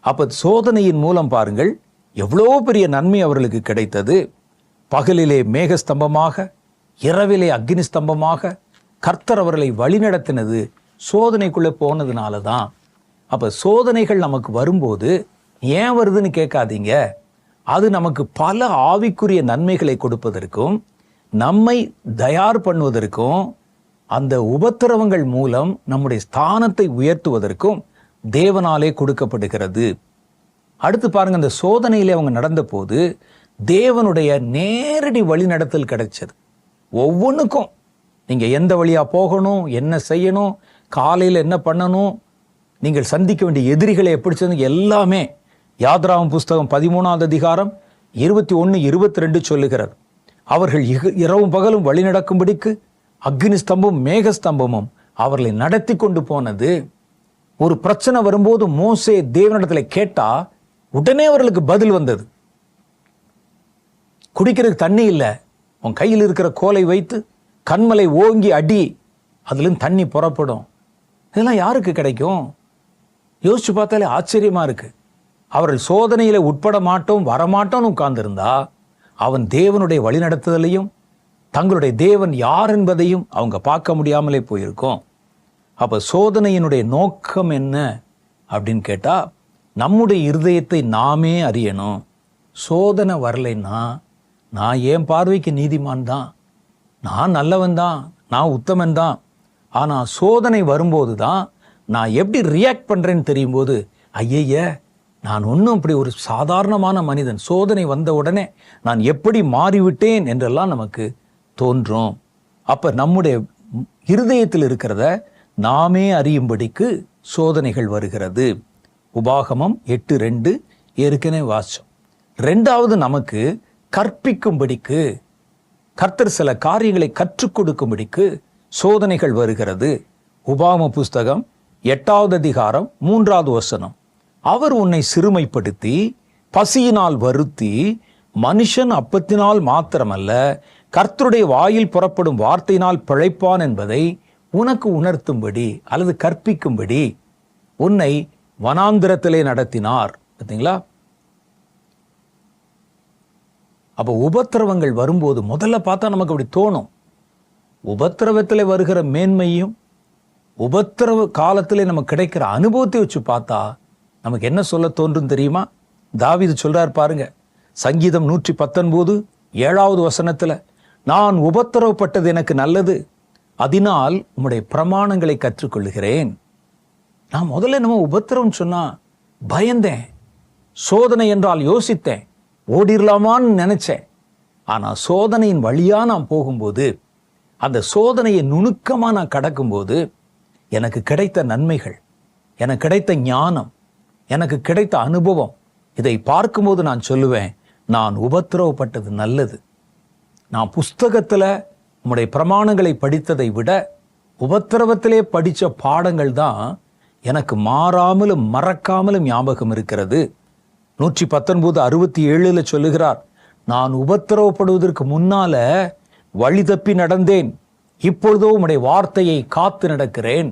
அப்ப சோதனையின் மூலம் பாருங்கள் எவ்வளோ பெரிய நன்மை அவர்களுக்கு கிடைத்தது. பகலிலே மேகஸ்தம்பமாக, இரவிலே அக்னி ஸ்தம்பமாக கர்த்தர் அவர்களை வழிநடத்தினது சோதனைக்குள்ளே போனதுனால தான். அப்ப சோதனைகள் நமக்கு வரும்போது ஏன் வருதுன்னு கேட்காதீங்க. அது நமக்கு பல ஆவிக்குரிய நன்மைகளை கொடுப்பதற்கும் நம்மை தயார் பண்ணுவதற்கும் அந்த உபத்திரவங்கள் மூலம் நம்முடைய ஸ்தானத்தை உயர்த்துவதற்கும் தேவனாலே கொடுக்கப்படுகிறது. அடுத்து பாருங்க, அந்த சோதனையிலே அவங்க நடந்த போது தேவனுடைய நேரடி வழிநடத்தல் கிடைச்சது. ஒவ்வொன்றுக்கும் நீங்க எந்த வழியா போகணும், என்ன செய்யணும், காலையில் என்ன பண்ணணும், நீங்கள் சந்திக்க வேண்டிய எதிரிகளை எப்படி சேர்ந்து எல்லாமே யாத்ராகமம் புஸ்தகம் 13ஆம் அதிகாரம் 21, 22 சொல்லுகிறார். அவர்கள் இரவும் பகலும் வழி நடக்கும்படிக்கு அக்னி ஸ்தம்பமும் மேகஸ்தம்பமும் அவர்களை நடத்தி கொண்டு போனது. ஒரு பிரச்சனை வரும்போது மோசே தேவனிடத்தில் கேட்டா உடனே அவர்களுக்கு பதில் வந்தது. குடிக்கிறதுக்கு தண்ணி இல்லை, உன் கையில் இருக்கிற கோலை வைத்து கண்மலை ஓங்கி அடி, அதுலேருந்து தண்ணி புறப்படும். இதெல்லாம் யாருக்கு கிடைக்கும்? யோசிச்சு பார்த்தாலே ஆச்சரியமா இருக்கு. அவர்கள் சோதனையில உட்பட மாட்டோம் வரமாட்டோம்னு உட்கார்ந்திருந்தா அவன் தேவனுடைய வழிநடத்துதலையும் தங்களுடைய தேவன் யார் என்பதையும் அவங்க பார்க்க முடியாமலே போயிருக்கும். அப்ப சோதனையினுடைய நோக்கம் என்ன அப்படின்னு கேட்டா, நம்முடைய இருதயத்தை நாமே அறியணும். சோதனை வரலைன்னா நான் என் பார்வைக்கு நீதிமான் தான், நான் நல்லவன் தான், நான் உத்தமன் தான். ஆனா சோதனை வரும்போது தான் நான் எப்படி ரியாக்ட் பண்றேன்னு தெரியும் போது, ஐய நான் ஒன்றும் அப்படி ஒரு சாதாரணமான மனிதன், சோதனை வந்த உடனே நான் எப்படி மாறிவிட்டேன் என்றெல்லாம் நமக்கு தோன்றும். அப்ப நம்முடைய இருதயத்தில் இருக்கிறத நாமே அறியும்படிக்கு சோதனைகள் வருகிறது. உபாகமம் 8:2 ஏற்கனவே வாசிச்சோம். 2வது நமக்கு கற்பிக்கும்படிக்கு, கர்த்தர் சில காரியங்களை கற்றுக் கொடுக்கும்படிக்கு சோதனைகள் வருகிறது. உபாகம புஸ்தகம் 8ஆம் அதிகாரம் 3வது வசனம், அவர் உன்னை சிறுமைப்படுத்தி பசியினால் வருத்தி மனுஷன் அப்பத்தினால் மாத்திரமல்ல கர்த்தருடைய வாயில் புறப்படும் வார்த்தையினால் பிழைப்பான் என்பதை உனக்கு உணர்த்தும்படி அல்லது கற்பிக்கும்படி உன்னை வனாந்திரத்திலே நடத்தினார். பார்த்தீங்களா? அப்ப உபத்திரவங்கள் வரும்போது முதல்ல பார்த்தா நமக்கு அப்படி தோணும். உபத்திரவத்தில் வருகிற மேன்மையும் உபத்திரவ காலத்திலே நமக்கு கிடைக்கிற அனுபவத்தை வச்சு பார்த்தா நமக்கு என்ன சொல்ல தோன்றும் தெரியுமா? தாவீது சொல்றார் பாருங்க, சங்கீதம் 119 7வது வசனத்துல, நான் உபத்திரவப்பட்டது எனக்கு நல்லது, அதனால் உம்முடைய பிரமாணங்களை கற்றுக்கொள்கிறேன். நான் முதல்ல நம்ம உபத்திரவம் சொன்னா பயந்தேன், சோதனை என்றால் யோசித்தேன், ஓடிரலாமான்னு நினைச்சேன். ஆனா சோதனையின் வழியா நான் போகும்போது, அந்த சோதனையை நுணுக்கமா நான் கடக்கும்போது எனக்கு கிடைத்த நன்மைகள், எனக்கு கிடைத்த ஞானம், எனக்கு கிடைத்த அனுபவம், இதை பார்க்கும்போது நான் சொல்லுவேன், நான் உபத்திரவப்பட்டது நல்லது. நான் புஸ்தகத்துல உம்முடைய பிரமாணங்களை படித்ததை விட உபத்திரவத்திலே படித்த பாடங்கள் தான் எனக்கு மாறாமலும் மறக்காமலும் ஞாபகம் இருக்கிறது. 119:67 சொல்லுகிறார், நான் உபத்திரவப்படுவதற்கு முன்னால வழி தப்பி நடந்தேன், இப்பொழுதோ உம்முடைய வார்த்தையை காத்து நடக்கிறேன்.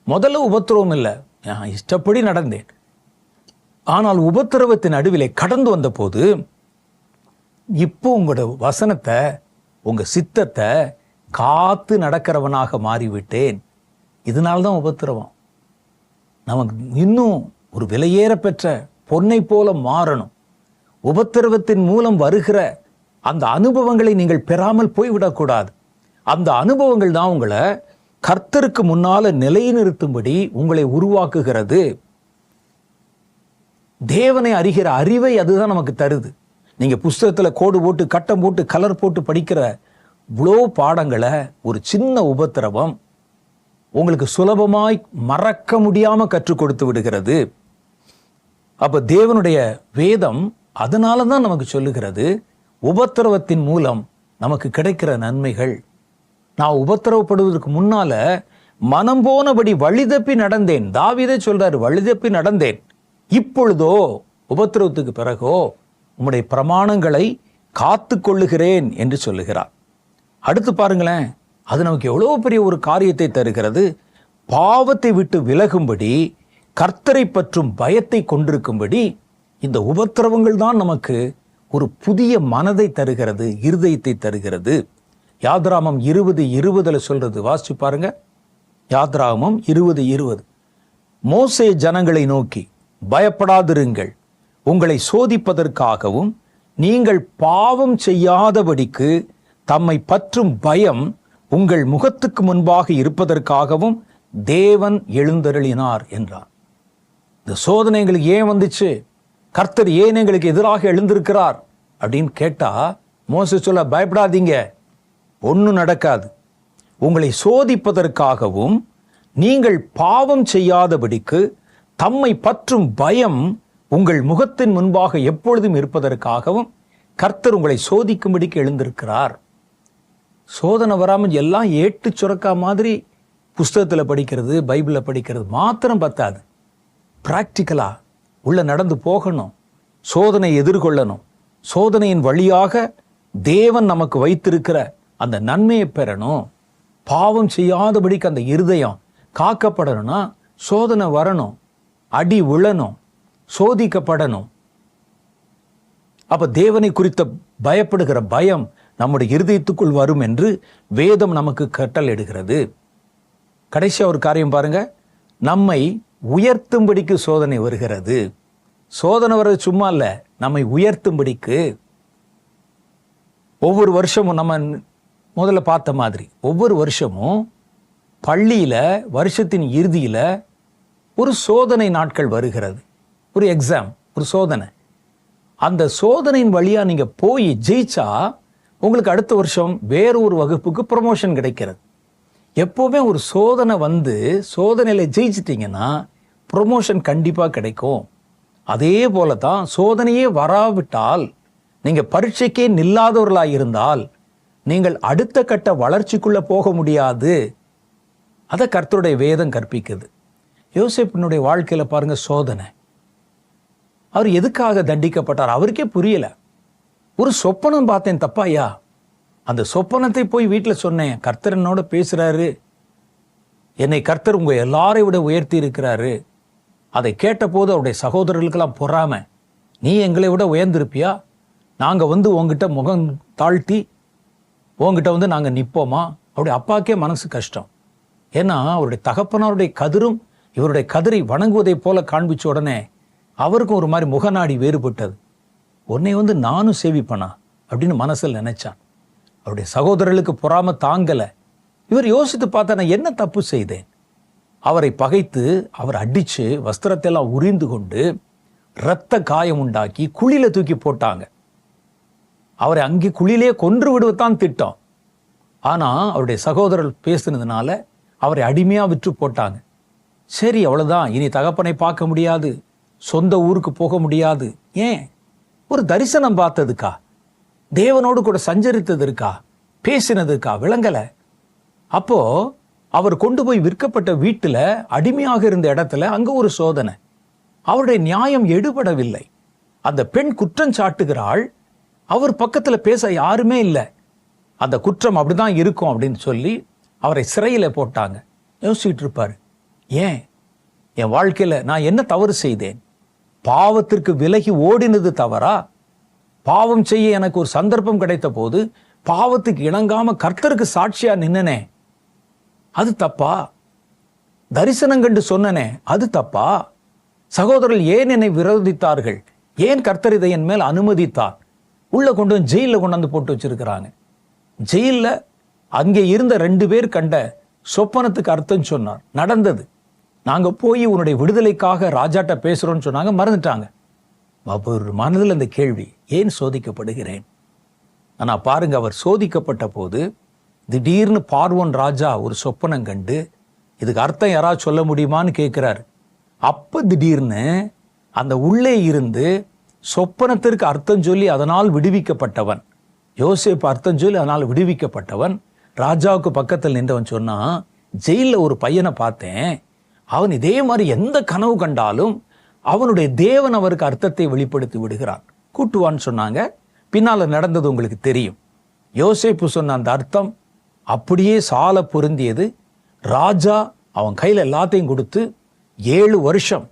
முதல்ல உபத்திரவம் இல்லை, நான் இஷ்டப்படி நடந்தேன். ஆனால் உபத்திரவத்தின் நடுவிலே கடந்து வந்த போது இப்போ உங்களோட வசனத்தை, உங்க சித்தத்தை காத்து நடக்கிறவனாக மாறிவிட்டேன். இதனால்தான் உபத்திரவம். நமக்கு இன்னும் ஒரு விலையேற பெற்ற பொன்னை போல மாறணும். உபத்திரவத்தின் மூலம் வருகிற அந்த அனுபவங்களை நீங்கள் பெறாமல் போய்விடக்கூடாது. அந்த அனுபவங்கள் தான் உங்களை கர்த்தருக்கு முன்னால நிலைநிறுத்தும்படி உங்களை உருவாக்குகிறது. தேவனை அறிகிற அறிவை அதுதான் நமக்கு தருது. நீங்க புஸ்தகத்துல கோடு போட்டு கட்டம் போட்டு கலர் போட்டு படிக்கிற இவ்வளோ பாடங்களை ஒரு சின்ன உபத்திரவம் உங்களுக்கு சுலபமாய் மறக்க முடியாம கற்றுக் கொடுத்து விடுகிறது. அப்ப தேவனுடைய வேதம் அதனால தான் நமக்கு சொல்லுகிறது, உபத்திரவத்தின் மூலம் நமக்கு கிடைக்கிற நன்மைகள். நான் உபத்திரவப்படுவதற்கு முன்னால மனம் போனபடி வழிதப்பி நடந்தேன். தாவீதே சொல்றாரு, வழிதப்பி நடந்தேன், இப்பொழுதோ உபத்திரவத்துக்கு பிறகோ உம்முடைய பிரமாணங்களை காத்து கொள்ளுகிறேன் என்று சொல்லுகிறார். அடுத்து பாருங்களேன், அது நமக்கு எவ்வளவு பெரிய ஒரு காரியத்தை தருகிறது. பாவத்தை விட்டு விலகும்படி, கர்த்தரை பற்றும் பயத்தை கொண்டிருக்கும்படி இந்த உபத்திரவங்கள் தான் நமக்கு ஒரு புதிய மனதை தருகிறது, இருதயத்தை தருகிறது. யாத்ராகமம் 20:20 சொல்றது, வாசிச்சு பாருங்க. யாத்ராகமம் 20:20, மோசே ஜனங்களை நோக்கி, பயப்படாதிருங்கள், உங்களை சோதிப்பதற்காகவும் நீங்கள் பாவம் செய்யாதபடிக்கு தம்மை பற்றும் பயம் உங்கள் முகத்துக்கு முன்பாக இருப்பதற்காகவும் தேவன் எழுந்தருளினார் என்றார். இந்த சோதனை எங்களுக்கு ஏன் வந்துச்சு, கர்த்தர் ஏன் எங்களுக்கு எதிராக எழுந்திருக்கிறார் அப்படின்னு கேட்டா, மோசே சொல்ல, பயப்படாதீங்க, ஒன்றும் நடக்காது, உங்களை சோதிப்பதற்காகவும் நீங்கள் பாவம் செய்யாதபடிக்கு தம்மை பற்றும் பயம் உங்கள் முகத்தின் முன்பாக எப்பொழுதும் இருப்பதற்காகவும் கர்த்தர் உங்களை சோதிக்கும்படிக்கு எழுந்திருக்கிறார். சோதனை வராமல் எல்லாம் ஏட்டு சுரக்கா மாதிரி புஸ்தகத்தில் படிக்கிறது, பைபிளில் படிக்கிறது மாத்திரம் பத்தாது. பிராக்டிக்கலா உள்ள நடந்து போகணும், சோதனை எதிர்கொள்ளணும், சோதனையின் வழியாக தேவன் நமக்கு வைத்திருக்கிற அந்த நன்மையை பெறணும். பாவம் செய்யாதபடிக்கு அந்த இருதயம் காக்கப்படணும்னா சோதனை வரணும், அடி விழணும், சோதிக்கப்படணும். அப்ப தேவனை குறித்த பயப்படுகிற பயம் நம்முடைய இருதயத்துக்குள் வரும் என்று வேதம் நமக்கு கட்டளையிடுகிறது. கடைசியா ஒரு காரியம் பாருங்க, நம்மை உயர்த்தும்படிக்கு சோதனை வருகிறது. சோதனை வர்றது சும்மா இல்ல, நம்மை உயர்த்தும்படிக்கு. ஒவ்வொரு வருஷமும் நம்ம முதல்ல பார்த்த மாதிரி ஒவ்வொரு வருஷமும் பள்ளியில வருஷத்தின் இறுதியில ஒரு சோதனை நாட்கள் வருகிறது. ஒரு எக்ஸாம், ஒரு சோதனை. அந்த சோதனையின் வழியா நீங்க போய் ஜெயிச்சா உங்களுக்கு அடுத்த வருஷம் வேற ஒரு வகுப்புக்கு ப்ரமோஷன் கிடைக்கிறது. எப்பவுமே ஒரு சோதனை வந்து சோதனையில ஜெயிச்சிட்டீங்கன்னா ப்ரொமோஷன் கண்டிப்பா கிடைக்கும். அதே போல தான் சோதனையே வராவிட்டால், நீங்க பரீட்சைக்கே நில்லாதவர்களாய் இருந்தால் நீங்கள் அடுத்த கட்ட வளர்ச்சிக்குள்ள போக முடியாது. அதை கர்த்தருடைய வேதம் கற்பிக்குது. யோசேப்பினுடைய வாழ்க்கையில பாருங்க சோதனை. அவர் எதுக்காக தண்டிக்கப்பட்டார் அவருக்கே புரியல. ஒரு சொப்பனம் பார்த்தேன், தப்பாயா? அந்த சொப்பனத்தை போய் வீட்டில் சொன்னேன், கர்த்தர் என்னோட பேசுறாரு, என்னை கர்த்தர் உங்க எல்லாரையும் விட உயர்த்தி இருக்கிறாரு. அதை கேட்ட போது அவருடைய சகோதரர்களுக்கெல்லாம் பொறாம, நீ எங்களை விட உயர்ந்திருப்பியா? நாங்க வந்து உங்ககிட்ட முகம் தாழ்த்தி உங்ககிட்ட வந்து நாங்க நிப்போமா? அவருடைய அப்பாக்கே மனசு கஷ்டம். ஏன்னா அவருடைய தகப்பனாருடைய கதிரும் இவருடைய கதிரை வணங்குவதை போல காண்பிச்ச உடனே அவருக்கும் ஒரு மாதிரி முகநாடி வேறுபட்டது. உன்னை வந்து நானும் சேவிப்பனா அப்படின்னு மனசில் நினைச்சான். அவருடைய சகோதரர்களுக்கு பொறாம தாங்கல. இவர் யோசித்து பார்த்தா, நான் என்ன தப்பு செய்தேன்? அவரை பகைத்து அவர் அடிச்சு வஸ்திரத்தை எல்லாம் உரிந்து கொண்டு இரத்த காயம் உண்டாக்கி குழியில தூக்கி போட்டாங்க. அவரை அங்கே குழியிலே கொன்று விடுவத்தான் திட்டம். ஆனா அவருடைய சகோதரர் பேசினதுனால அவரை அடிமையா விற்று போட்டாங்க. சரி, அவ்வளவுதான், இனி தகப்பனை பார்க்க முடியாது, சொந்த ஊருக்கு போக முடியாது. ஏன்? ஒரு தரிசனம் பார்த்ததுக்கா? தேவனோடு கூட சஞ்சரித்ததற்கா? பேசினதுக்கா? விளங்கல. அப்போ அவர் கொண்டு போய் விற்கப்பட்ட வீட்டுல அடிமையாக இருந்த இடத்துல அங்க ஒரு சோதனை. அவருடைய நியாயம் எடுபடவில்லை. அந்த பெண் குற்றம் சாட்டுகிறாள், அவர் பக்கத்துல பேச யாருமே இல்லை. அந்த குற்றம் அப்படிதான் இருக்கும் அப்படின்னு சொல்லி அவரை சிறையில போட்டாங்க. யோசிச்சுட்டு இருப்பாரு, ஏன் என் வாழ்க்கையில நான் என்ன தவறு செய்தேன்? பாவத்திற்கு விலகி ஓடினது தவறா? பாவம் செய்ய எனக்கு ஒரு சந்தர்ப்பம் கிடைத்த போது பாவத்துக்கு இணங்காம கர்த்தருக்கு சாட்சியா நின்னனே, அது தப்பா? தரிசனம் கண்டு சொன்னனே, அது தப்பா? சகோதரர்கள் ஏன் என்னை விரோதித்தார்கள்? ஏன் கர்த்தர் இதை என் மேல் அனுமதித்தார்? உள்ள கொண்டு வந்து ஜெயில கொண்டாந்து போட்டு வச்சிருக்கிறாங்க. ஜெயில அங்கே இருந்த 2 பேர் கண்ட சொப்பனத்துக்கு அர்த்தம் சொன்னார். நடந்தது. நாங்க போய் உன்னுடைய விடுதலைக்காக ராஜாட்ட பேசுறோம்னு சொன்னாங்க, மறந்துட்டாங்க. அவர் மனதில் இந்த கேள்வி, ஏன் சோதிக்கப்படுகிறேன்? ஆனா பாருங்க, அவர் சோதிக்கப்பட்ட போது திடீர்னு பார்வோன் ராஜா ஒரு சொப்பனம் கண்டு இதுக்கு அர்த்தம் யாராவது சொல்ல முடியுமான்னு கேட்கிறார். அப்ப திடீர்னு அந்த உள்ளே இருந்து சொப்பனத்திற்கு அர்த்தம் சொல்லி அதனால் விடுவிக்கப்பட்டவன், யோசேப்பு அர்த்தம் சொல்லி அதனால் விடுவிக்கப்பட்டவன், ராஜாவுக்கு பக்கத்தில் நின்றவன் சொன்னா, ஜெயில ஒரு பையனை பார்த்தேன், அவன் இதே மாதிரி எந்த கனவு கண்டாலும் அவனுடைய தேவன் அவருக்கு அர்த்தத்தை வெளிப்படுத்தி விடுகிறான், கூட்டுவான்னு சொன்னாங்க. பின்னால நடந்தது உங்களுக்கு தெரியும். யோசேப்பு சொன்ன அந்த அர்த்தம் அப்படியே சால பொருந்தியது. ராஜா அவன் கையில் எல்லாத்தையும் கொடுத்து, 7 வருஷம்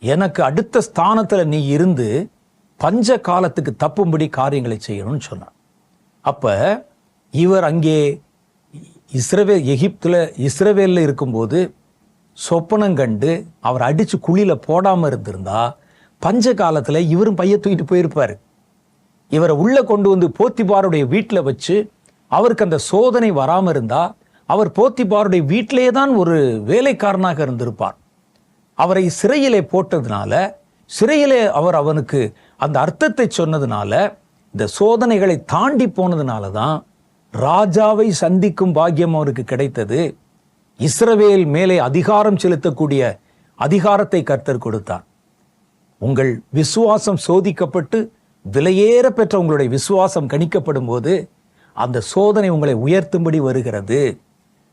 எனக்கு அடுத்த ஸ்தானத்துல நீ இருந்து பஞ்ச காலத்துக்கு தப்பும்படி காரியங்களை செய்யணும்னு சொன்னான். அப்ப இவர் அங்கே இஸ்ரவேல்ல இருக்கும்போது சொப்பனம் கண்டு அவர் அடிச்சு குழியில போடாம இருந்திருந்தா பஞ்ச காலத்துல இவரும் பைய தூக்கிட்டு போயிருப்பாரு. இவரை உள்ள கொண்டு வந்து போத்திபாருடைய வீட்டில் வச்சு அவருக்கு அந்த சோதனை வராம இருந்தா அவர் போத்திபாருடைய வீட்டிலேயே தான் ஒரு வேலைக்காரனாக இருந்திருப்பார். அவரை சிறையிலே போட்டதுனால, சிறையிலே அவர் அவனுக்கு அந்த அர்த்தத்தை சொன்னதுனால, இந்த சோதனைகளை தாண்டி போனதுனால தான் ராஜாவை சந்திக்கும் பாக்கியம் அவருக்கு கிடைத்தது. இஸ்ரவேல் மேலே அதிகாரம் செலுத்தக்கூடிய அதிகாரத்தை கர்த்தர் கொடுத்தார். உங்கள் விசுவாசம் சோதிக்கப்பட்டு விலையேற பெற்ற உங்களுடைய விசுவாசம் கணிக்கப்படும் போது அந்த சோதனை உங்களை உயர்த்தும்படி வருகிறது.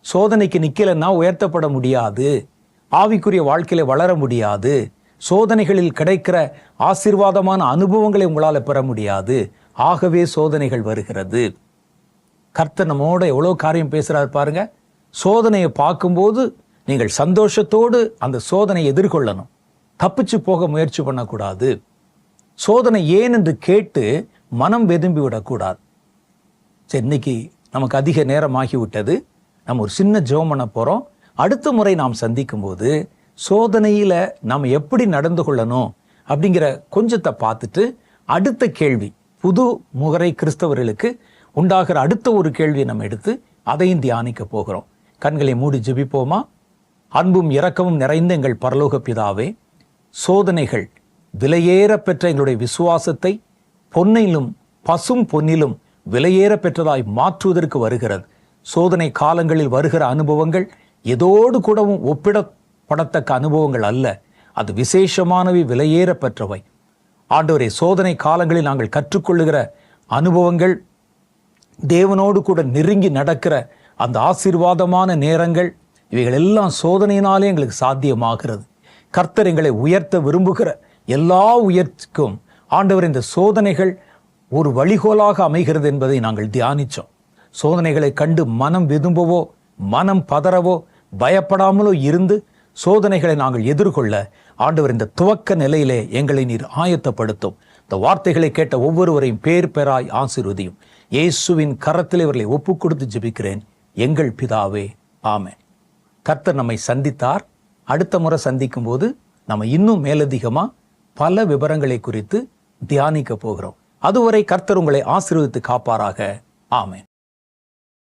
சோதனைக்கு நிக்கலைன்னா உயர்த்தப்பட முடியாது. ஆவிக்குரிய வாழ்க்கையில வளர முடியாது. சோதனைகளில் கிடைக்கிற ஆசீர்வாதமான அனுபவங்களை உங்களால் பெற முடியாது. ஆகவே சோதனைகள் வருகிறது. கர்த்தர் நம்மோட எவ்வளோ காரியம் பேசுறாரு பாருங்க. சோதனையை பார்க்கும்போது நீங்கள் சந்தோஷத்தோடு அந்த சோதனையை எதிர்கொள்ளணும். தப்பிச்சு போக முயற்சி பண்ணக்கூடாது. சோதனை ஏன் என்று கேட்டு மனம் வெதும்பி விடக்கூடாது. சரி, இன்னைக்கு நமக்கு அதிக நேரம் ஆகிவிட்டது. நம்ம ஒரு சின்ன ஜெபம் பண்ண போறோம். அடுத்த முறை நாம் சந்திக்கும் போது சோதனையில நம்ம எப்படி நடந்து கொள்ளணும் அப்படிங்கிற கொஞ்சத்தை பார்த்துட்டு அடுத்த கேள்வி, புது முகரை கிறிஸ்தவர்களுக்கு உண்டாகிற அடுத்த ஒரு கேள்வியை நம்ம எடுத்து அதையும் தியானிக்க போகிறோம். கண்களை மூடி ஜெபிப்போமா? அன்பும் இரக்கமும் நிறைந்த எங்கள் பரலோக பிதாவே, சோதனைகள் விலையேற பெற்ற எங்களுடைய விசுவாசத்தை பொன்னிலும் பசும் பொன்னிலும் விலையேற பெற்றதாய் மாற்றுவதற்கு வருகிறது. சோதனை காலங்களில் வருகிற அனுபவங்கள் எதோடு கூடவும் ஒப்பிடப்படத்தக்க அனுபவங்கள் அல்ல. அது விசேஷமானவை, விலையேற பெற்றவை. ஆண்டவரே, சோதனை காலங்களில் நாங்கள் கற்றுக்கொள்ளுகிற அனுபவங்கள், தேவனோடு கூட நெருங்கி நடக்கிற அந்த ஆசீர்வாதமான நேரங்கள், இவைகள் எல்லாம் சோதனையினாலே எங்களுக்கு சாத்தியமாகிறது. கர்த்தர் எங்களை உயர்த்த விரும்புகிற எல்லா உயர்ச்சிக்கும் ஆண்டவர் இந்த சோதனைகள் ஒரு வழிகோலாக அமைகிறது என்பதை நாங்கள் தியானித்தோம். சோதனைகளை கண்டு மனம் விதும்பவோ மனம் பதறவோ பயப்படாமலோ இருந்து சோதனைகளை நாங்கள் எதிர்கொள்ள ஆண்டவர் இந்த துவக்க நிலையிலே எங்களை நீர் ஆயத்தப்படுத்தும். இந்த வார்த்தைகளை கேட்ட ஒவ்வொருவரையும் பேர் பேராய் ஆசீர்வதியும். இயேசுவின் கரத்தில் இவர்களை ஒப்புக் கொடுத்து ஜெபிக்கிறேன், எங்கள் பிதாவே, ஆமென். கர்த்தர் நம்மை சந்தித்தார். அடுத்த முறை சந்திக்கும் போது நம்ம இன்னும் மேலதிகமா பல விவரங்களை குறித்து தியானிக்க போகிறோம். அதுவரை கர்த்தர் உங்களை ஆசீர்வதித்து காப்பாராக. ஆமென்.